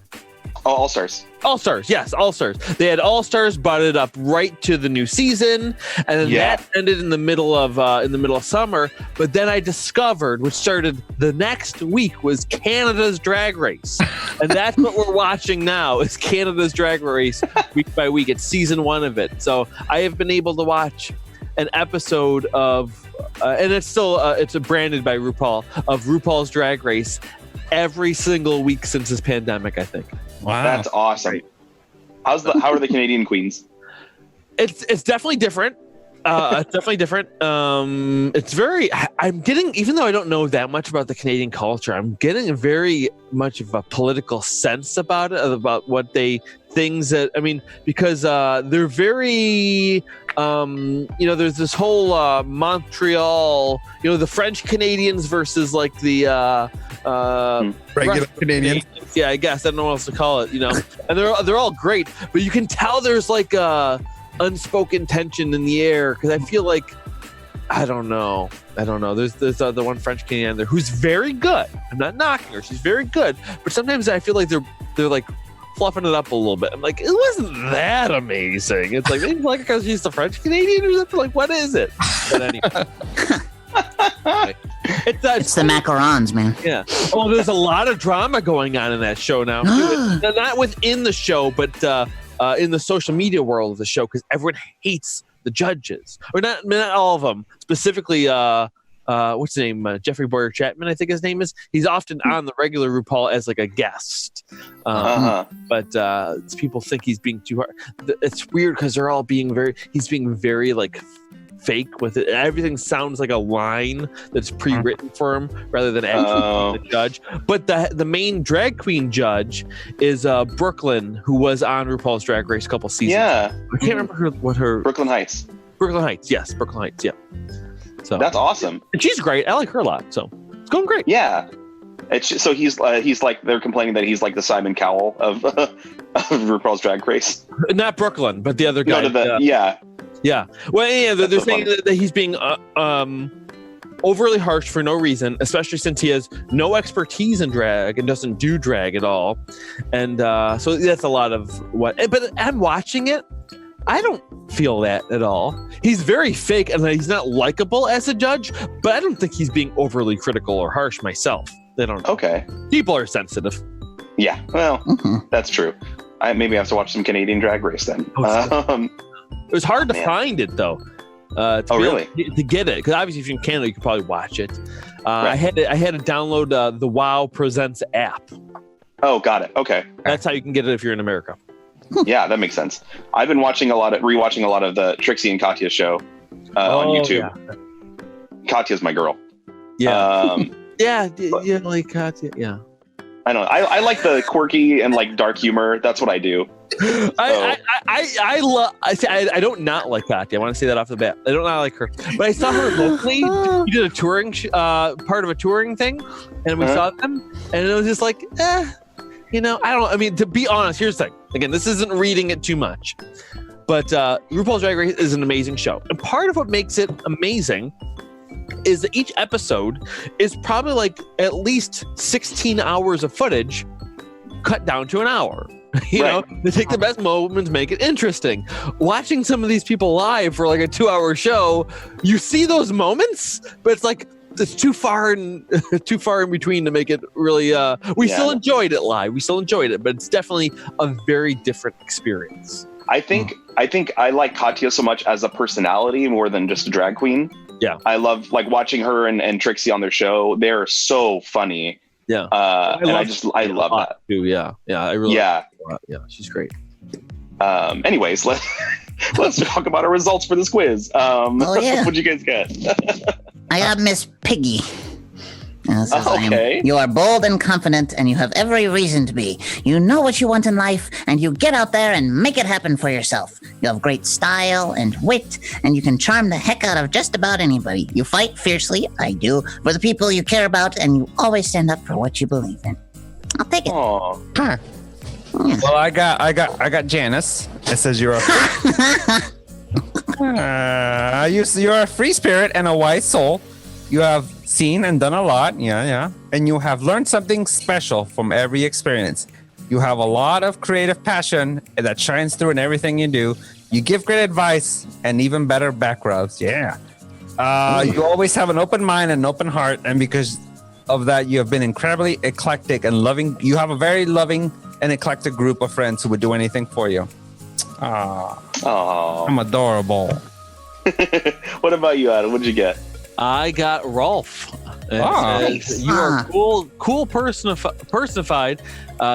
Oh, All Stars. All Stars, yes, All Stars. They had All Stars butted up right to the new season, and then that ended in the middle of summer. But then I discovered, which started the next week, was Canada's Drag Race, and that's what we're watching now. Is Canada's Drag Race week by week. It's season 1 of it. So I have been able to watch an episode of, and it's still it's branded by RuPaul, of RuPaul's Drag Race every single week since this pandemic, I think. Wow. That's awesome. How are the Canadian queens? It's definitely different. It's definitely different. It's very. I'm getting, even though I don't know that much about the Canadian culture, I'm getting a very much of a political sense about it, about what things that, I mean, because they're very. There's this whole Montreal. The French Canadians versus like the Regular Canadians. Yeah, I guess I don't know what else to call it. And they're all great, but you can tell there's like unspoken tension in the air because I feel like I don't know. There's the one French Canadian there who's very good. I'm not knocking her; she's very good. But sometimes I feel like they're like fluffing it up a little bit. I'm like, it wasn't that amazing. It's like maybe like because she's the French Canadian or something. Like, what is it? But anyway. It's the macarons, man. Yeah. Oh, there's a lot of drama going on in that show now. Not within the show, but in the social media world of the show, because everyone hates the judges, or not all of them. Specifically, what's his name? Jeffrey Boyer Chapman, I think his name is. He's often on the regular RuPaul as like a guest, but people think he's being too hard. It's weird because they're all he's being very like fake with it. Everything sounds like a line that's pre-written for him rather than actually the judge. But the main drag queen judge is Brooklyn, who was on RuPaul's Drag Race a couple seasons. Yeah, I can't remember what her Brooklyn Heights. Yes, Brooklyn Heights. Yeah. So that's awesome. And she's great. I like her a lot. So it's going great. Yeah. So he's like, they're complaining that he's like the Simon Cowell of RuPaul's Drag Race. Not Brooklyn, but the other guy. Yeah. Well, yeah, they're saying that he's being overly harsh for no reason, especially since he has no expertise in drag and doesn't do drag at all. And so that's a lot of what. But I'm watching it. I don't feel that at all. He's very fake and he's not likable as a judge, but I don't think he's being overly critical or harsh myself. They don't. Okay. People are sensitive. Yeah. Well, that's true. Maybe I have to watch some Canadian Drag Race then. It was hard to find it though. Really? To get it, because obviously if you're in Canada, you could probably watch it. Right. I had to download the WoW Presents app. Oh, got it. Okay. That's how you can get it if you're in America. Yeah, that makes sense. I've been rewatching a lot of the Trixie and Katya show on YouTube. Yeah. Katya's my girl. Yeah. Like Katya. Yeah. I don't know. I like the quirky and like dark humor. That's what I do. So. I don't not like Katya. I want to say that off the bat. I don't not like her, but I saw her locally. She did a touring part of a touring thing, and we saw them, and it was just like, I don't. I mean, to be honest, here's the thing. Again, this isn't reading it too much, but RuPaul's Drag Race is an amazing show, and part of what makes it amazing is that each episode is probably like at least 16 hours of footage cut down to an hour. You know, they take the best moments, make it interesting. Watching some of these people live for like a 2-hour show, you see those moments, but it's like it's too far in between to make it really. We still enjoyed it live. We still enjoyed it, but it's definitely a very different experience. I think I like Katya so much as a personality more than just a drag queen. Yeah, I love like watching her and Trixie on their show. They're so funny. Yeah, I love that too. Yeah, I really. Yeah, she's great. Anyways, let's talk about our results for this quiz. Oh, yeah. What'd you guys get? I got Miss Piggy. It says, Okay. You are bold and confident, and you have every reason to be. You know what you want in life, and you get out there and make it happen for yourself. You have great style and wit, and you can charm the heck out of just about anybody. You fight fiercely, I do, for the people you care about, and you always stand up for what you believe in. I'll take it. Aw. Huh. Well, I got Janice. It says you're you're a free spirit and a wise soul. You have seen and done a lot, yeah, and you have learned something special from every experience. You have a lot of creative passion that shines through in everything you do. You give great advice and even better back rubs. Yeah. You always have an open mind and an open heart, and because of that, you have been incredibly eclectic and loving. You have a very loving and eclectic group of friends who would do anything for you. Aw. I'm adorable. What about you, Adam? What'd you get? I got Rolf. It says, you are cool personified.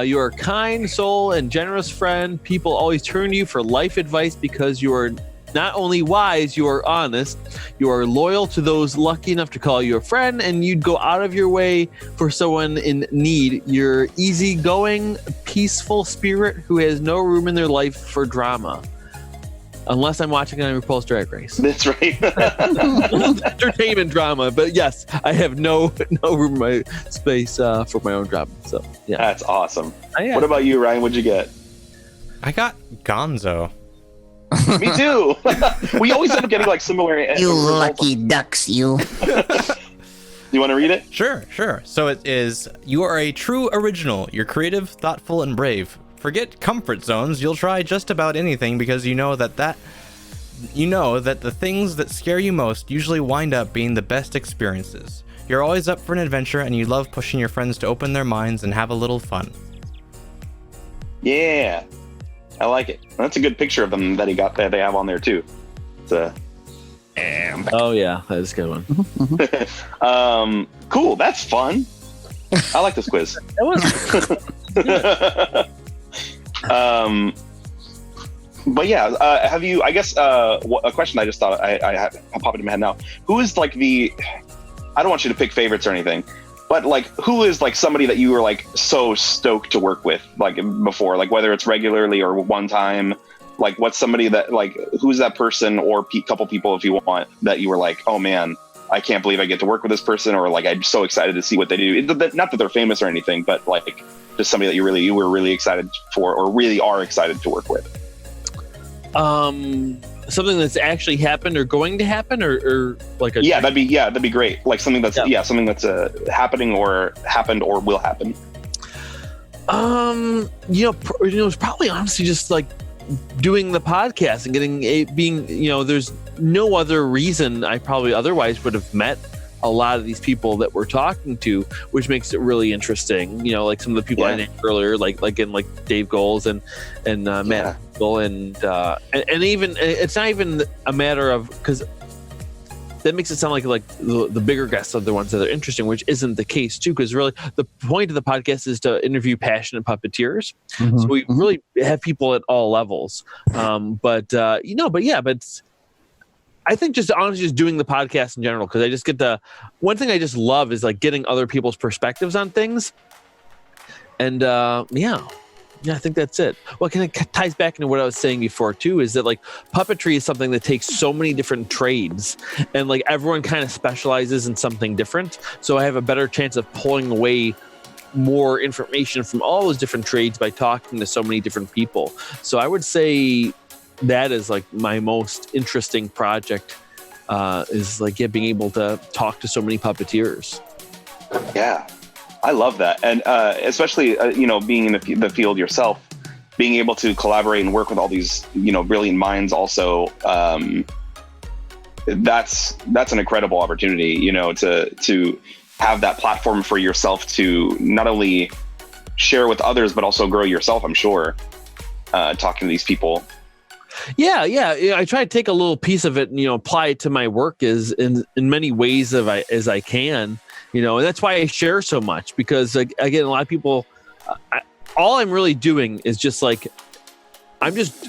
You are a kind soul and generous friend. People always turn to you for life advice because you are not only wise, you are honest. You are loyal to those lucky enough to call you a friend, and you'd go out of your way for someone in need. You're easygoing, peaceful spirit who has no room in their life for drama. Unless I'm watching on RuPaul's Drag Race. That's right. Entertainment drama, but yes, I have no room in my space for my own drama. So yeah, That's awesome. yeah. What about you, Ryan? What'd you get? I got Gonzo. Me too. We always end up getting like similar. You results. lucky ducks, you. You want to read it? Sure. So it is, you are a true original. You're creative, thoughtful, and brave. Forget comfort zones. You'll try just about anything because you know that the things that scare you most usually wind up being the best experiences. You're always up for an adventure, and you love pushing your friends to open their minds and have a little fun. Yeah, I like it. That's a good picture of them that they have on there too. It's Oh yeah, that's a good one. cool. That's fun. I like this quiz. That was But yeah, have you? I guess a question I just thought I popped in my head now. Who is like I don't want you to pick favorites or anything, but like who is like somebody that you were like so stoked to work with like before, like whether it's regularly or one time, like what's somebody that like who's that person or couple people if you want that you were like, oh man, I can't believe I get to work with this person, or like I'm so excited to see what they do. Not that they're famous or anything, but like just somebody that you were really excited for or really are excited to work with. Something that's actually happened or going to happen, or like a that'd be great. Like something that's something that's happening or happened or will happen. It's probably honestly just like doing the podcast and being there's no other reason I probably otherwise would have met a lot of these people that we're talking to, which makes it really interesting. Like some of the people I named earlier, like Dave Goals and Matt Goal, and even it's not even a matter of, because that makes it sound like the bigger guests are the ones that are interesting, which isn't the case too. Because really, the point of the podcast is to interview passionate puppeteers. Mm-hmm. So we really have people at all levels. But I think just honestly just doing the podcast in general, because I just get one thing I just love is like getting other people's perspectives on things. And I think that's it. Well, it ties back into what I was saying before too, is that like puppetry is something that takes so many different trades, and like everyone kind of specializes in something different. So I have a better chance of pulling away more information from all those different trades by talking to so many different people. So I would say that is like my most interesting project, is like being able to talk to so many puppeteers. Yeah, I love that. And especially, being in the field yourself, being able to collaborate and work with all these, brilliant minds also, that's an incredible opportunity, to have that platform for yourself to not only share with others, but also grow yourself, I'm sure, talking to these people. Yeah. I try to take a little piece of it and, apply it to my work in many ways as I can, and that's why I share so much, because again, a lot of people, all I'm really doing is just like, I'm just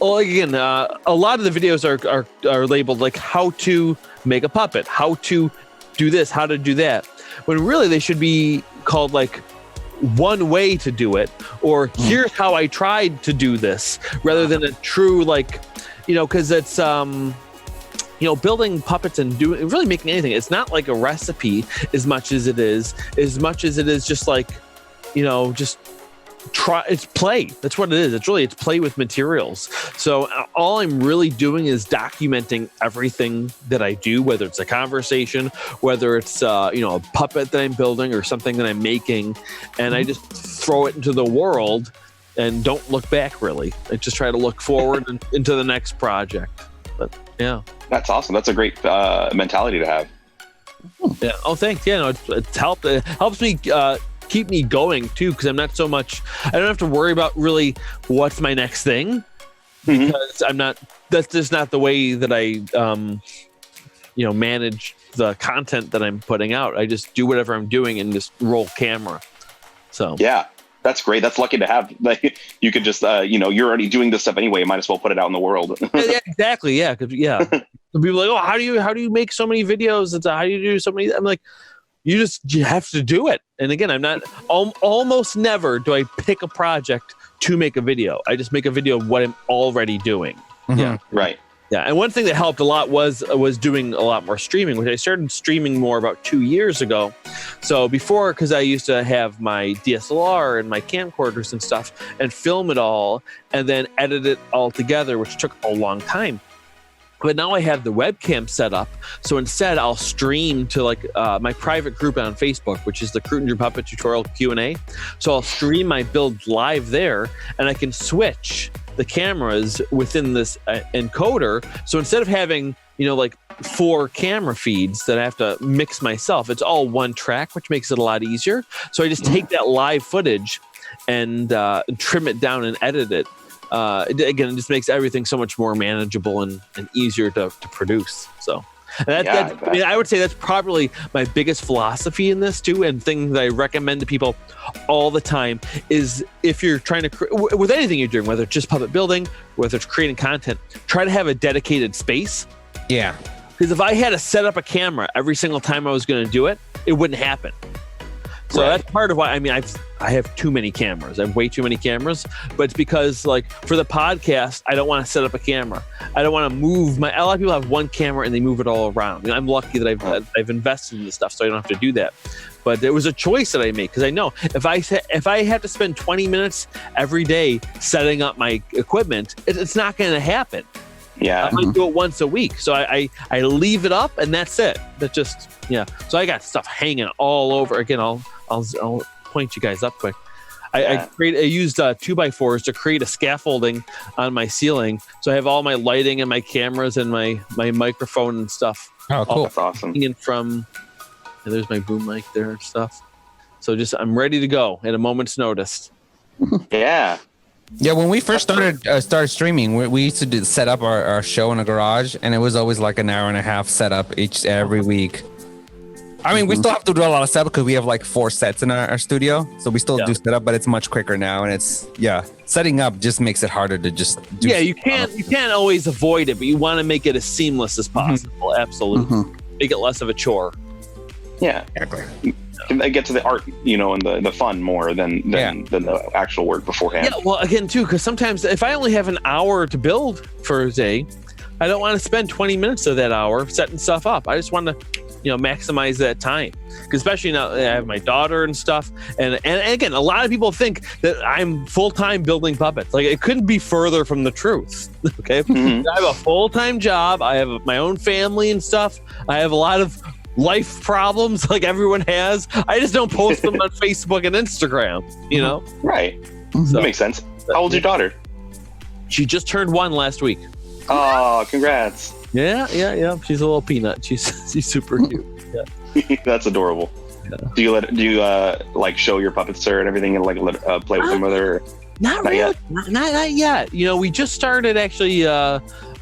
Well, again, a lot of the videos are labeled like how to make a puppet, how to do this, how to do that. When really they should be called like one way to do it, or here's how I tried to do this, rather than a true like, because it's building puppets and really making anything. It's not like a recipe as much as it is just like, just try. It's play. That's what it is. It's play with materials. So all I'm really doing is documenting everything that I do, whether it's a conversation, whether it's a puppet that I'm building or something that I'm making, and I just throw it into the world and don't look back. Really, I just try to look forward and into the next project. But yeah, that's awesome. That's a great mentality to have. Yeah. Oh, thanks. Yeah, no, it's helped. It helps me keep me going too, because I'm not so much. I don't have to worry about really what's my next thing, because I'm not. That's just not the way that I, manage the content that I'm putting out. I just do whatever I'm doing and just roll camera. So yeah, that's great. That's lucky to have. Like, you could just, you're already doing this stuff anyway. Might as well put it out in the world. Yeah, exactly. Yeah, because Some people are like, oh, how do you make so many videos? How do you do so many? I'm like, you have to do it. And again, I'm not almost never do I pick a project to make a video. I just make a video of what I'm already doing. Yeah. Right. Yeah. And one thing that helped a lot was doing a lot more streaming, which I started streaming more about 2 years ago. So before, because I used to have my DSLR and my camcorders and stuff and film it all and then edit it all together, which took a long time. But now I have the webcam set up. So instead, I'll stream to like my private group on Facebook, which is the Kreutinger Puppet Tutorial Q&A. So I'll stream my build live there, and I can switch the cameras within this encoder. So instead of having, like 4 camera feeds that I have to mix myself, it's all one track, which makes it a lot easier. So I just take that live footage and trim it down and edit it. Again, it just makes everything so much more manageable and easier to produce. So I would say that's probably my biggest philosophy in this too, and thing that I recommend to people all the time is if you're trying to with anything you're doing, whether it's just puppet building, whether it's creating content, try to have a dedicated space. Yeah. Because if I had to set up a camera every single time I was going to do it, it wouldn't happen. So that's part of why, I have too many cameras. I have way too many cameras, but it's because like for the podcast, I don't want to set up a camera. I don't want to move a lot of people have one camera and they move it all around. I'm lucky that I've invested in this stuff, so I don't have to do that. But there was a choice that I made, because I know if I have to spend 20 minutes every day setting up my equipment, it's not going to happen. Yeah. I might do it once a week. So I leave it up and that's it. That just, yeah. So I got stuff hanging all over. Again, I'll point you guys up quick. I used 2x4s to create a scaffolding on my ceiling. So I have all my lighting and my cameras and my microphone and stuff. Oh, cool. That's awesome. And there's my boom mic there and stuff. So I'm ready to go at a moment's notice. Yeah. Yeah, when we first started streaming, we used to set up our show in a garage, and it was always like an hour and a half setup every week. We still have to do a lot of setup because we have like 4 sets in our studio, so we still do setup, but it's much quicker now, and setting up just makes it harder to just do. Yeah, you can't always avoid it, but you want to make it as seamless as possible. Absolutely, make it less of a chore. Yeah, exactly. Get to the art, and the fun more than the actual work beforehand. Yeah, well, again, too, because sometimes if I only have an hour to build for a day, I don't want to spend 20 minutes of that hour setting stuff up. I just want to, maximize that time. Because especially now I have my daughter and stuff. And again, a lot of people think that I'm full-time building puppets. Like, it couldn't be further from the truth. Okay. I have a full-time job. I have my own family and stuff. I have a lot of life problems like everyone has. I just don't post them on Facebook and Instagram, Right. So, that makes sense. How old's your daughter? She just turned 1 last week. Oh, congrats. Yeah. She's a little peanut. She's super cute. Yeah. That's adorable. Yeah. Do you like show your puppets to her and everything and play with them with her? Not really. Yet. Not yet. We just started actually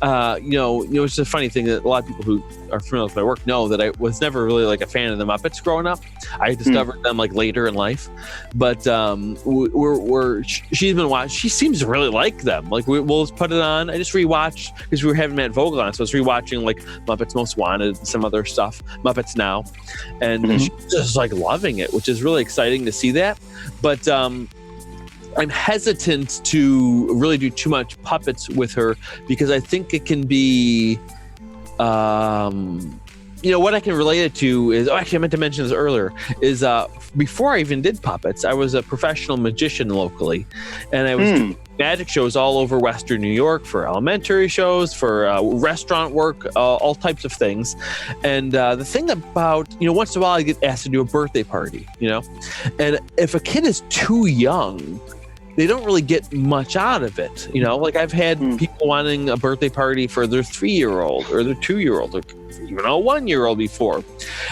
It's a funny thing that a lot of people who are familiar with my work know that I was never really like a fan of the Muppets growing up. I discovered them like later in life, but she's been watching. She seems to really like them. Like we'll just put it on. I just rewatched because we were having Matt Vogel on, so I was rewatching like Muppets Most Wanted and some other stuff, Muppets Now, and she's just like loving it, which is really exciting to see that. But I'm hesitant to really do too much puppets with her because I think it can be, what I can relate it to is, actually I meant to mention this earlier, is before I even did puppets, I was a professional magician locally, and I was doing magic shows all over Western New York for elementary shows, for restaurant work, all types of things. And the thing about, once in a while I get asked to do a birthday party, and if a kid is too young, they don't really get much out of it. Like I've had people wanting a birthday party for their 3-year-old or their 2-year-old or even a 1-year-old before.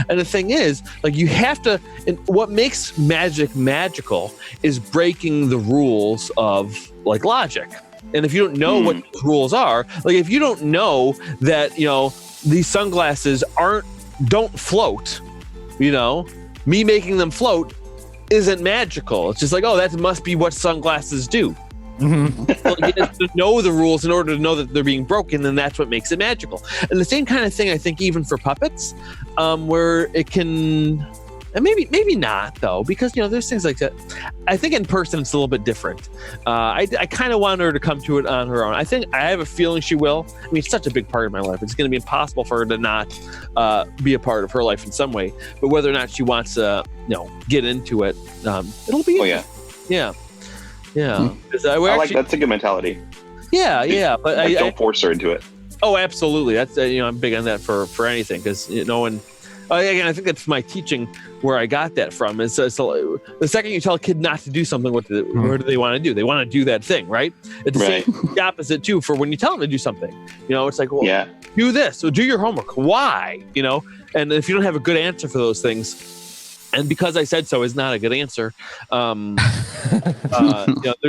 And the thing is, like, you have to, and what makes magic magical is breaking the rules of like logic. And if you don't know what the rules are, like if you don't know that, these sunglasses don't float, me making them float isn't magical. It's just like, oh, that must be what sunglasses do. Well, you have to know the rules in order to know that they're being broken, and that's what makes it magical. And the same kind of thing, I think, even for puppets, where it can, and maybe not though, because there's things like that. I think in person it's a little bit different. I kind of want her to come to it on her own. I have a feeling she will. I mean, it's such a big part of my life. It's going to be impossible for her to not be a part of her life in some way. But whether or not she wants to, get into it, it'll be. Oh yeah. Yeah. I like that's a good mentality. Yeah. But like, don't force her into it. Oh, absolutely. That's I'm big on that for anything, because again, I think that's my teaching where I got that from. Is the second you tell a kid not to do something, what do they want to do? They want to do that thing, right? It's the opposite too for when you tell them to do something. It's like, well, do this, so do your homework. Why? And if you don't have a good answer for those things, and because I said so is not a good answer, they're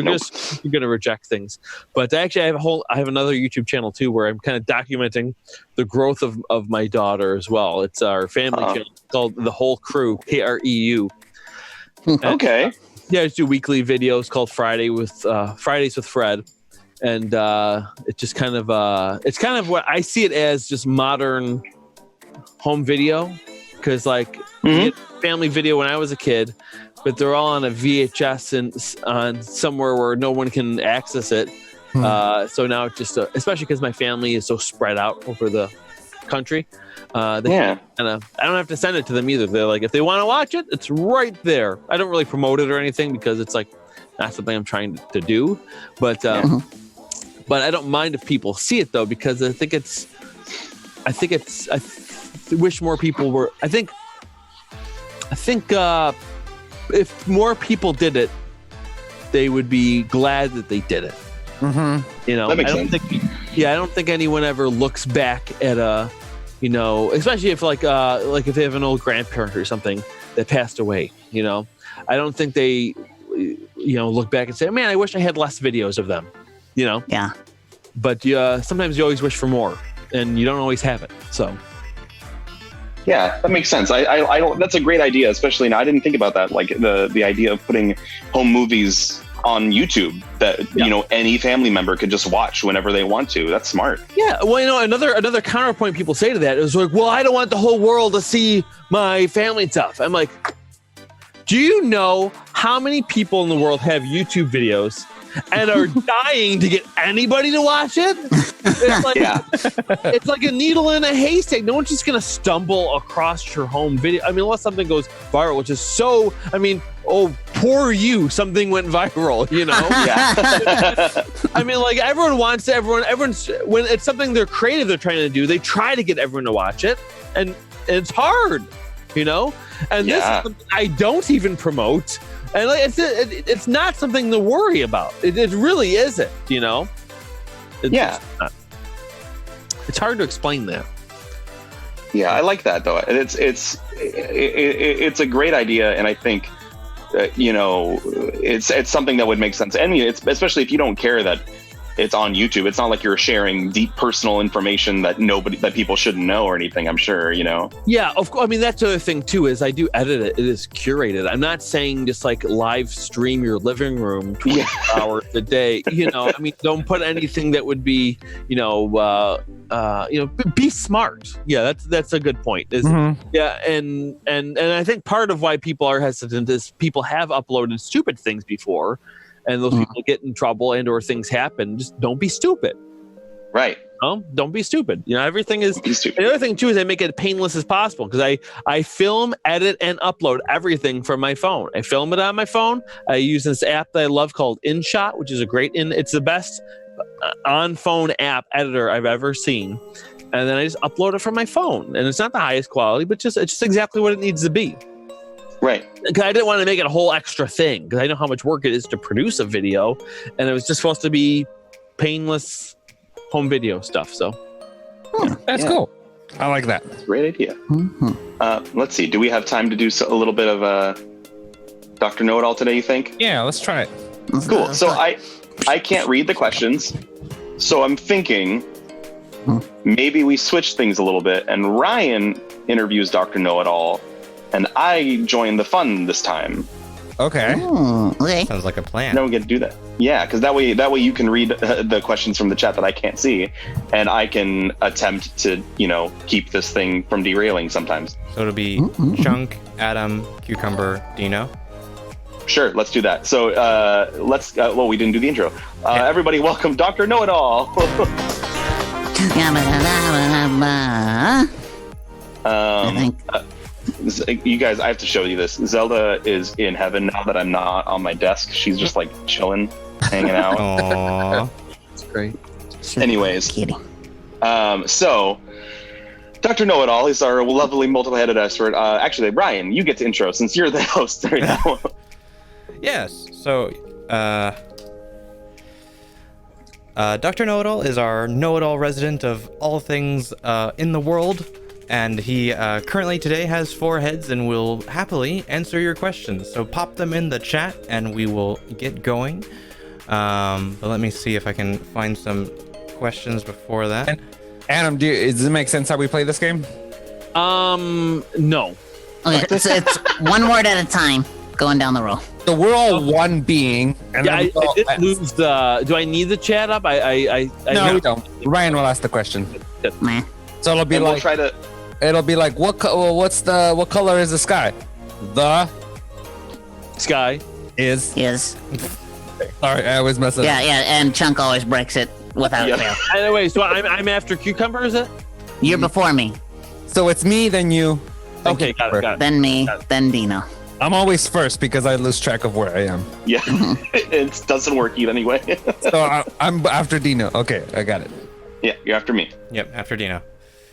just going to reject things. But actually, I have another YouTube channel too where I'm kind of documenting the growth of my daughter as well. It's our family channel called The Whole Crew, Kreu. Okay. Yeah, I just do weekly videos called Fridays with Fred, and it's just kind of it's kind of what I see it as, just modern home video, because like. Family video when I was a kid, but they're all on a VHS and on somewhere where no one can access it. So now it's just, especially because my family is so spread out over the country. And I don't have to send it to them either. They're like, if they want to watch it, it's right there. I don't really promote it or anything because it's like not something I'm trying to do. But I don't mind if people see it though, because I wish more people were. I think if more people did it, they would be glad that they did it. That makes sense. I don't think anyone ever looks back at especially if like if they have an old grandparent or something that passed away. I don't think they look back and say, man, I wish I had less videos of them. Yeah. But sometimes you always wish for more, and you don't always have it. So. Yeah, that makes sense. I don't. That's a great idea, especially now. I didn't think about that. Like the idea of putting home movies on YouTube that any family member could just watch whenever they want to. That's smart. Yeah. Well, another counterpoint people say to that is like, well, I don't want the whole world to see my family stuff. I'm like, do you know how many people in the world have YouTube videos and are dying to get anybody to watch it? It's like, it's like a needle in a haystack. No one's just going to stumble across your home video. I mean, unless something goes viral, which is so, oh, poor you, something went viral, I mean, like everyone's, when it's something they're creative, they're trying to do, they try to get everyone to watch it, and it's hard, and this is something I don't even promote. And like, it's not something to worry about. It really isn't, It's hard to explain that. Yeah, I like that though. And it's a great idea, and I think it's something that would make sense. I mean, it's especially if you don't care that it's on YouTube. It's not like you're sharing deep personal information that people shouldn't know or anything. I'm sure, you know. Yeah, of course. I mean, that's the other thing too, is I do edit it. It is curated. I'm not saying just like live stream your living room 24 hours a day. You know, I mean, don't put anything that would be, be smart. Yeah, that's a good point. Yeah, and I think part of why people are hesitant is people have uploaded stupid things before, and those people get in trouble and or things happen. Just don't be stupid. Right. Don't be stupid. You know, everything is. The other thing too is I make it painless as possible because I film, edit, and upload everything from my phone. I film it on my phone. I use this app that I love called InShot, which is it's the best on-phone app editor I've ever seen. And then I just upload it from my phone, and it's not the highest quality, but it's just exactly what it needs to be. Right. Because I didn't want to make it a whole extra thing because I know how much work it is to produce a video, and it was just supposed to be painless home video stuff. So that's cool. I like that. Great idea. Let's see. Do we have time to do a little bit of Dr. Know-It-All today, you think? Yeah, let's try it. Cool. So I can't read the questions, so I'm thinking maybe we switch things a little bit, and Ryan interviews Dr. Know-It-All, and I join the fun this time. Okay. Okay. Sounds like a plan. Then we get to do that. Yeah, because that way you can read the questions from the chat that I can't see, and I can attempt to keep this thing from derailing sometimes. So it'll be Chunk, Adam, Cucumber, Dino. Sure, let's do that. So we didn't do the intro. Everybody, welcome Dr. Know-It-All. I think. You guys, I have to show you this. Zelda is in heaven now that I'm not on my desk. She's just like chilling, hanging out. Aww. it's great. Anyways, Kidding. so Dr. Know-It-All is our lovely multiple-headed expert. Actually, Brian, you get to intro since you're the host right now. Yes. So, Dr. Know-It-All is our know-it-all resident of all things in the world, and he currently today has 4 heads and will happily answer your questions. So pop them in the chat, and we will get going. But let me see if I can find some questions before that. Adam, does it make sense how we play this game? No. Okay, so it's one word at a time going down the row. So we're all one being. And Yeah, then I did lose the. Do I need the chat up? I no, we don't. Ryan will ask the question. Meh. So it'll be And like, we'll try to. it'll be like, what color is the sky? The Sky. is. Yes. Sorry, I always mess it up. Yeah, and Chunk always breaks it without Yeah. fail. Anyway, so I'm after Cucumber, is it? You're before me, So it's me, then you. then Okay, got Cucumber. it. then me, then Dino. I'm always first because I lose track of where I am. Yeah, it doesn't work either anyway. So I'm after Dino. Okay, I got it. Yeah, you're after me. Yep, after Dino.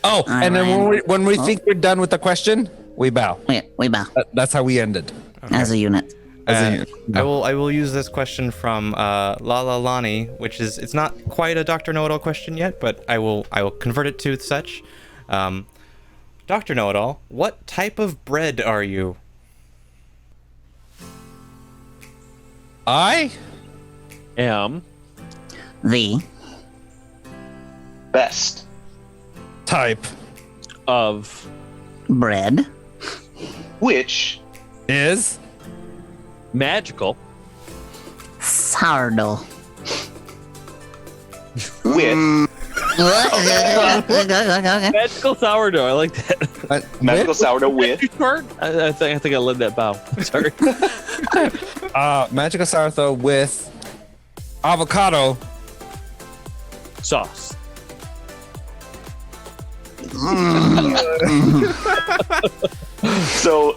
Oh, All and then right. when we think we're done with the question, we bow. We bow That's how we ended. as a unit. I will use this question from Lala Lani, which is, it's not quite a Dr. Know-It-All question yet, but I will convert it to such. Dr. Know-It-All, what type of bread are you? I Am. The Best. type Of. bread Which is Magical. sourdough. with Okay. Magical sourdough. I like that. magical sourdough with Too short? I think I led that bow. Sorry. magical sourdough with avocado. Sauce. So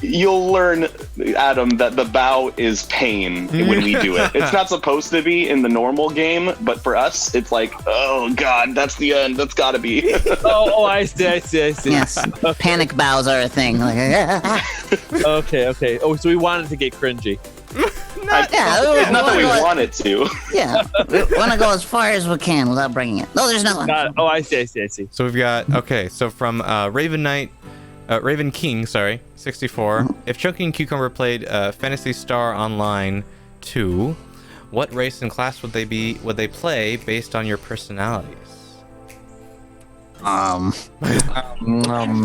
you'll learn, Adam, that the bow is pain when we do it. It's not supposed to be in the normal game, but for us, it's like, oh god, that's the end. That's gotta be. oh, I see. Yes, panic bows are a thing. Like, Okay. Oh, so we wanted to get cringy. Not that we want it to. yeah, we want to go as far as we can without breaking it. No, there's nothing. Got it. Oh, I see. So we've got, okay, so from Raven King, 64. If Chunky and Cucumber played Phantasy Star Online 2, What race and class would they be? Would they play based on your personalities?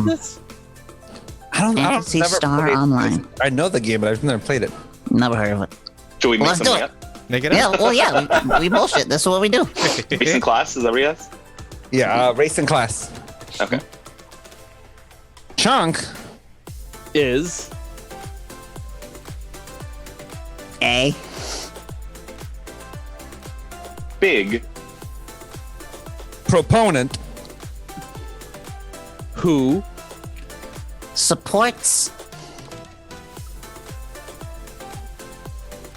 This? Fantasy never Star played- Online. I know the game, but I've never played it. Never heard of it. Should we make Let's do something it. up? Make it Yeah, up. well, yeah, we bullshit. This is what we do. Race and class, is that what he has? Yeah, race and class. Okay. Chunk Is A. Big proponent who Supports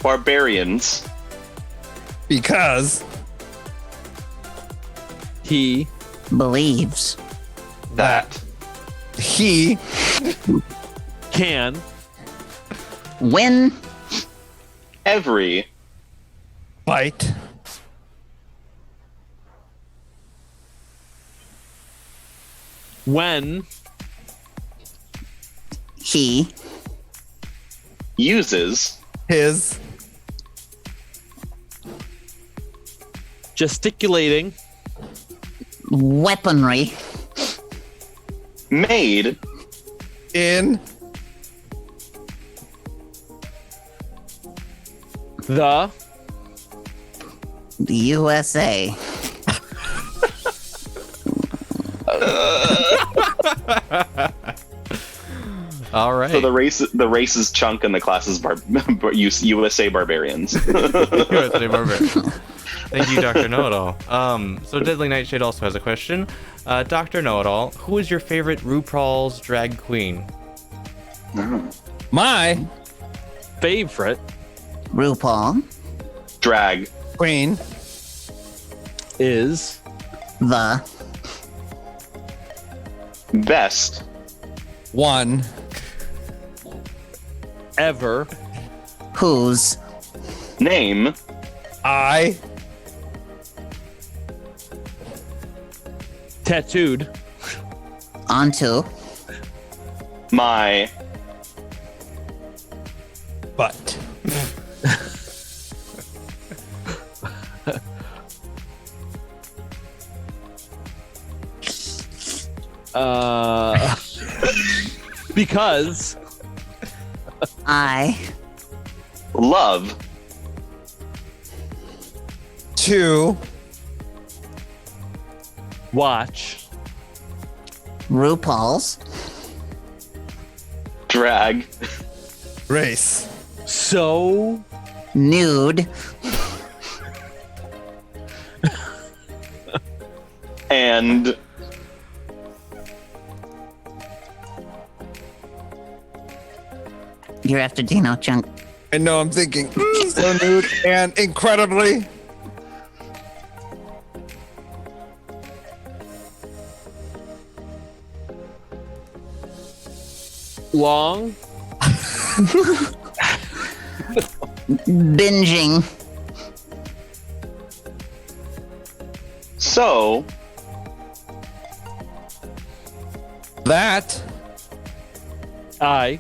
barbarians because he believes that he can win every fight when he uses his gesticulating weaponry made in the USA. All right. so the race is Chunk and the class is USA barbarians. USA Barbarians. Thank you, Dr. Know-It-All. So Deadly Nightshade also has a question. Dr. Know-It-All, who is your favorite RuPaul's drag queen? my favorite RuPaul, Drag queen is the best one ever whose name I tattooed onto my butt because I love to watch RuPaul's drag race so nude and you're after Dino Chunk. I know I'm thinking so nude and incredibly long Binging so that I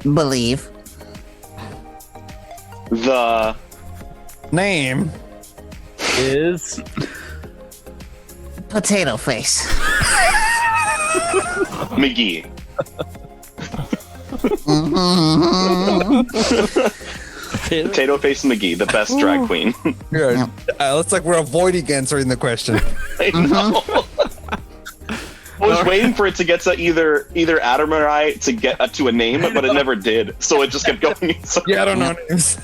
believe the name is Potato Face. McGee. Potato Face McGee, the best drag queen. yeah. Looks like we're avoiding answering the question. I know. I was waiting for it to get to either Adam or I to get to a name, but it never did. So it just kept going. So, Yeah, I don't know names.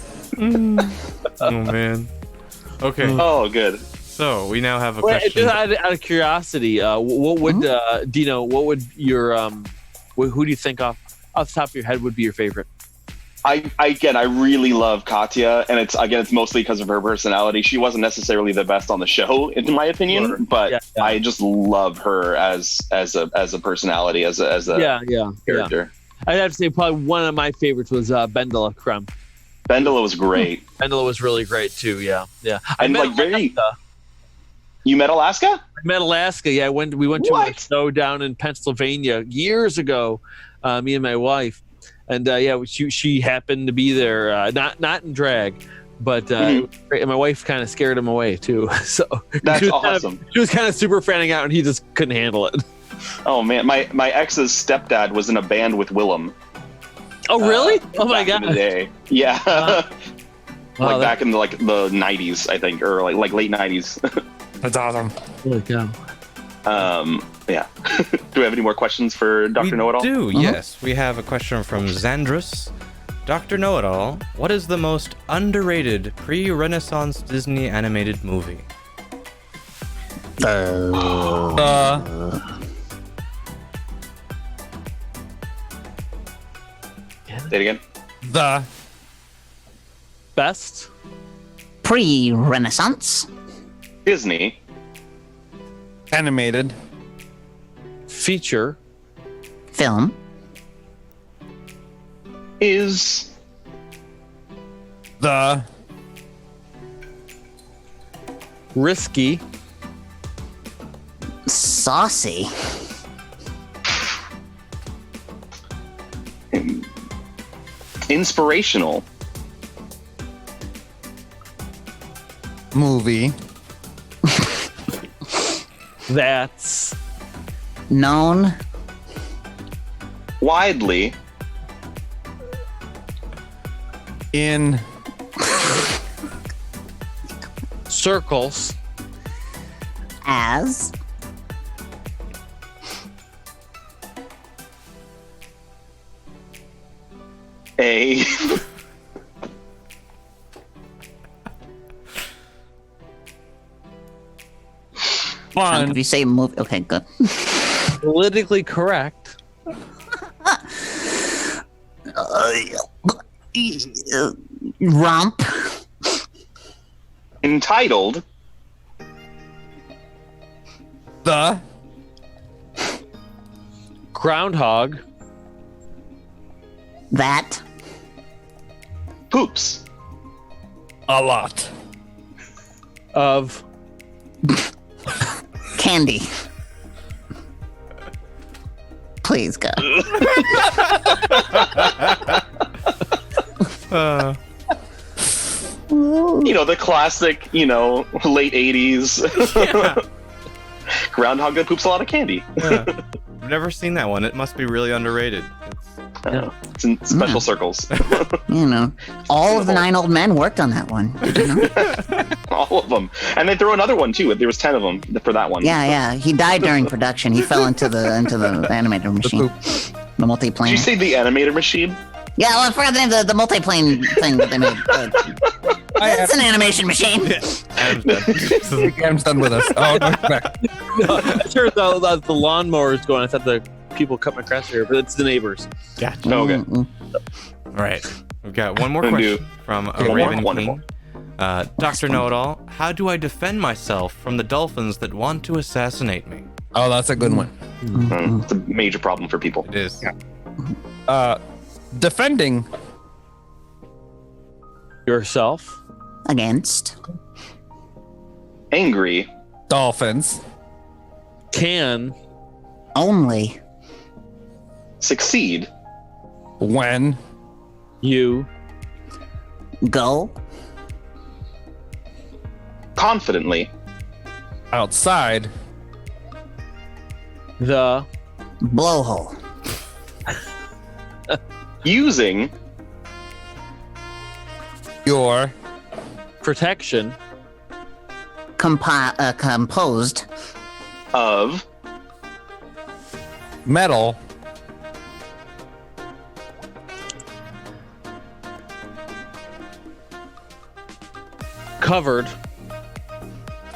Oh, man. Okay, oh, good. so we now have a Wait, question. just out of curiosity, what would Dino? What would your who do you think off the top of your head would be your favorite? I really love Katya, and it's mostly because of her personality. She wasn't necessarily the best on the show, in my opinion, Sure. but Yeah. I just love her as a personality, as a Yeah. character. I'd have to say probably one of my favorites was Bendela Crumb. Bendela was great. Bendela was really great too. Yeah. And, like, You met Alaska? I met Alaska. Yeah, we went to a What? show down in Pennsylvania years ago. Me and my wife, and she happened to be there, not in drag, but and my wife kind of scared him away too. So That's she was awesome. She was kind of super fanning out, and he just couldn't handle it. Oh man, my ex's stepdad was in a band with Willem. Oh really? Oh my back in god! the day. Yeah. Wow, Like back in the 90s, I think, or like late 90s. That's awesome. Holy cow! Yeah. Do we have any more questions for Dr. We Know-It-All? do, yes. We have a question from Xandrus. Dr. Know-It-All, what is the most underrated pre-Renaissance Disney animated movie? Uh, Say it again. The Best Pre-Renaissance Disney animated feature film is the risky saucy inspirational movie that's known widely in circles as a fun if you say movie, okay, good. politically correct Romp entitled the groundhog that poops a lot of candy. Please go. the classic late 80s groundhog that poops a lot of candy. Yeah. I've never seen that one. It must be really underrated. It's in special circles. All of the 9 old men worked on that one. Did you know? All of them. And they threw another one too. There was 10 of them for that one. Yeah. He died during production. He fell into the animator machine, the multiplane. Did you say the animator machine? Yeah, well, I forgot the name of the multiplane thing that they made. It's an animation machine. Cam's done with us. Oh, no, back. no, I heard the lawnmower's going. I thought the people cut my grass here, but it's the neighbors. Gotcha. Okay. All right. We've got one more Gonna question do from one more? Raven Wonderful. King. Dr. Know-It-All, how do I defend myself from the dolphins that want to assassinate me? Oh, that's a good one. It's a major problem for people. It is. Defending Yourself Against Angry dolphins can only succeed when you go confidently outside the blowhole. using your protection Composed of metal covered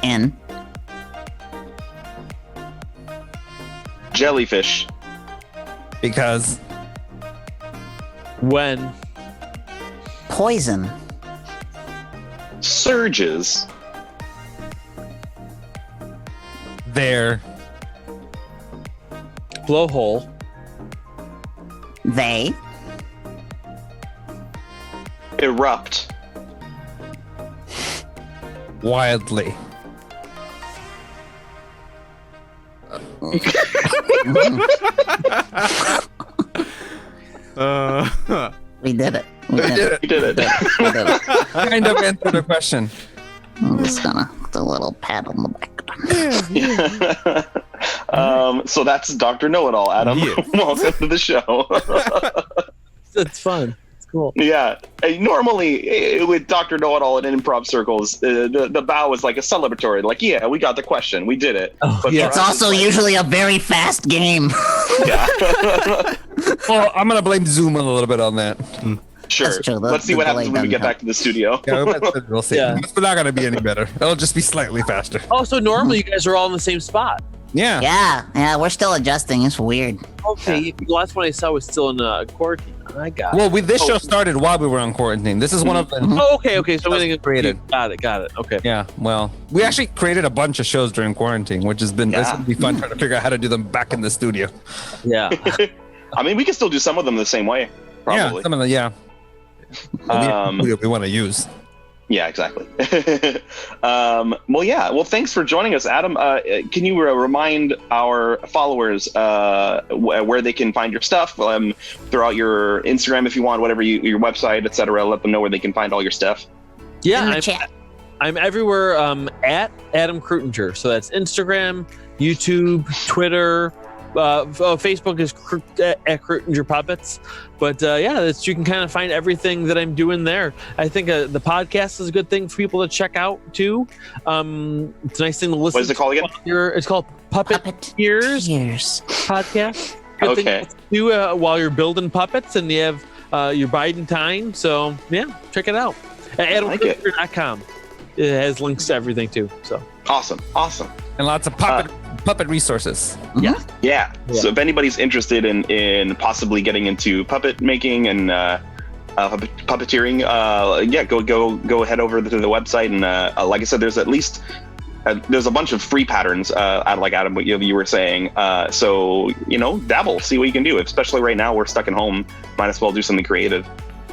in jellyfish because when poison surges their blowhole they erupt wildly. We did it. We We did did it. You did it. We did it. Kind of answer the question. I'm just gonna put a little pat on the back. So that's Dr. Know-It-All, Adam. Yeah. Welcome to the show. It's fun. It's cool. Yeah. Normally, with Dr. Know-It-All in improv circles, the bow is like a celebratory. Like, yeah, we got the question. We did it. Oh, But yeah. for It's us, also like- usually a very fast game. Yeah. Well, I'm gonna blame Zoom a little bit on that. Sure. That's true. Let's see what happens when we get delay back to the studio. Yeah, we'll see. Yeah. It's not gonna be any better. It'll just be slightly faster. Oh, so normally you guys are all in the same spot. Yeah. Yeah, we're still adjusting. It's weird. Okay, the last one I saw was still in quarantine. I got it. Well, this show started while we were on quarantine. This is one of the. Oh, okay. So we created. Got it. Okay. Yeah. Well, we actually created a bunch of shows during quarantine, which has been this Yeah. would be fun trying to figure out how to do them back in the studio. Yeah. I mean, we can still do some of them the same way, probably. Yeah. Some of the we want to use. Yeah, exactly. Well, thanks for joining us, Adam. Can you remind our followers where they can find your stuff? Throw out your Instagram if you want, whatever your website, etc. Let them know where they can find all your stuff. In Yeah, the chat. I'm everywhere at Adam Kreutinger. So that's Instagram, YouTube, Twitter. Facebook is at Kreutinger Puppets. But you can kind of find everything that I'm doing there. I think the podcast is a good thing for people to check out too. It's a nice thing to listen. What is it called again? It's called Puppet Ears Years. Podcast. Good thing Okay. to do while you're building puppets and you have you're biding time. So yeah, check it out at adamkreutinger.com. It has links to everything too. So Awesome. And lots of puppet resources. Yeah. So if anybody's interested in possibly getting into puppet making and puppeteering, go head over to the website and like I said, there's at least there's a bunch of free patterns, like Adam, what you were saying. So dabble, see what you can do. Especially right now, we're stuck at home. Might as well do something creative.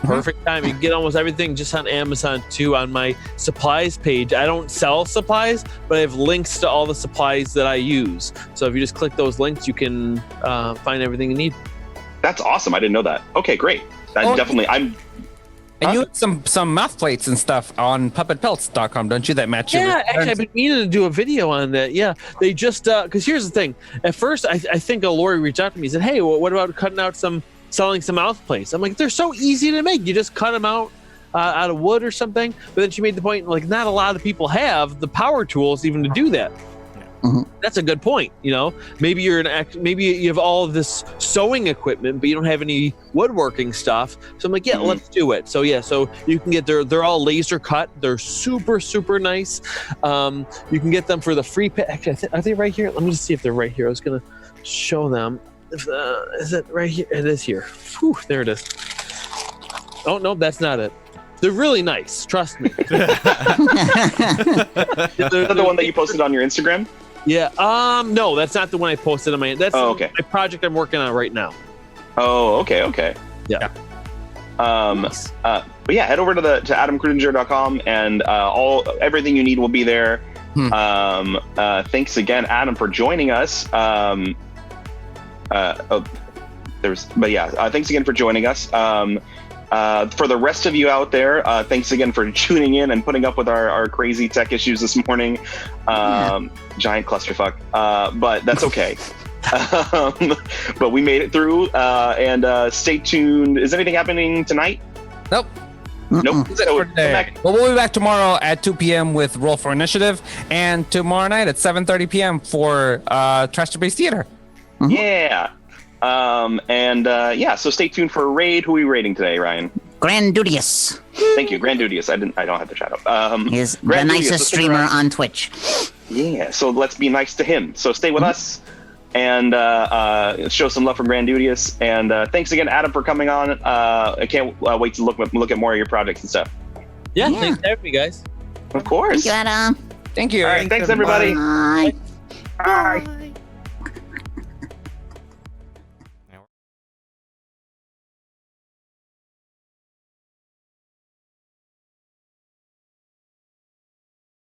perfect time. You can get almost everything just on Amazon too. On my supplies page, I don't sell supplies, but I have links to all the supplies that I use. So if you just click those links, you can find everything you need. That's awesome. I didn't know that. Okay, great. And you have some mouth plates and stuff on puppetpelts.com, don't you? That match your Yeah, actually, I've been meaning to do a video on that. Yeah, they just because here's the thing. At first, I think Lori reached out to me and said, "Hey, well, what about cutting out selling some mouth plates?" I'm like, "They're so easy to make. You just cut them out of wood or something." But then she made the point, like, not a lot of people have the power tools even to do that. Mhm. That's a good point. Maybe maybe you have all of this sewing equipment, but you don't have any woodworking stuff. So I'm like, yeah, let's do it. So so you can get they're all laser cut. They're super, super nice. You can get them for the free actually, are they right here? Let me just see if they're right here. I was gonna show them. Is it right here? It is here. Whew, there it is. Oh no, that's not it. They're really nice. Trust me. Is that the one that you posted on your Instagram? Yeah. No, that's not the one I posted on my. That's okay. my project I'm working on right now. Oh, okay. Yeah. Nice. But yeah, head over to adamkreutinger.com and everything you need will be there. Thanks again, Adam, for joining us. Thanks again for joining us. For the rest of you out there, thanks again for tuning in and putting up with our crazy tech issues this morning. Giant clusterfuck, but that's okay. But we made it through, and stay tuned. Is anything happening tonight? Nope. Nope. That's it for today. Well, we'll be back tomorrow at 2 p.m. with Roll for Initiative, and tomorrow night at 7:30 p.m. for Trash to Base Theater. Yeah. So stay tuned for a raid. Who are we raiding today, Ryan? Grandudius Thank you, Grandudius. I don't have the chat up. is the Grandudius, nicest let's stick streamer around. on Twitch. Yeah, so let's be nice to him. So stay with us and show some love for Grandudius. And thanks again, Adam, for coming on. I can't wait to look at more of your projects and stuff. Yeah. Yeah. Thanks for having me, guys. Of course. Thank you, Adam. Thank you. All right, thanks everybody. Bye. Bye.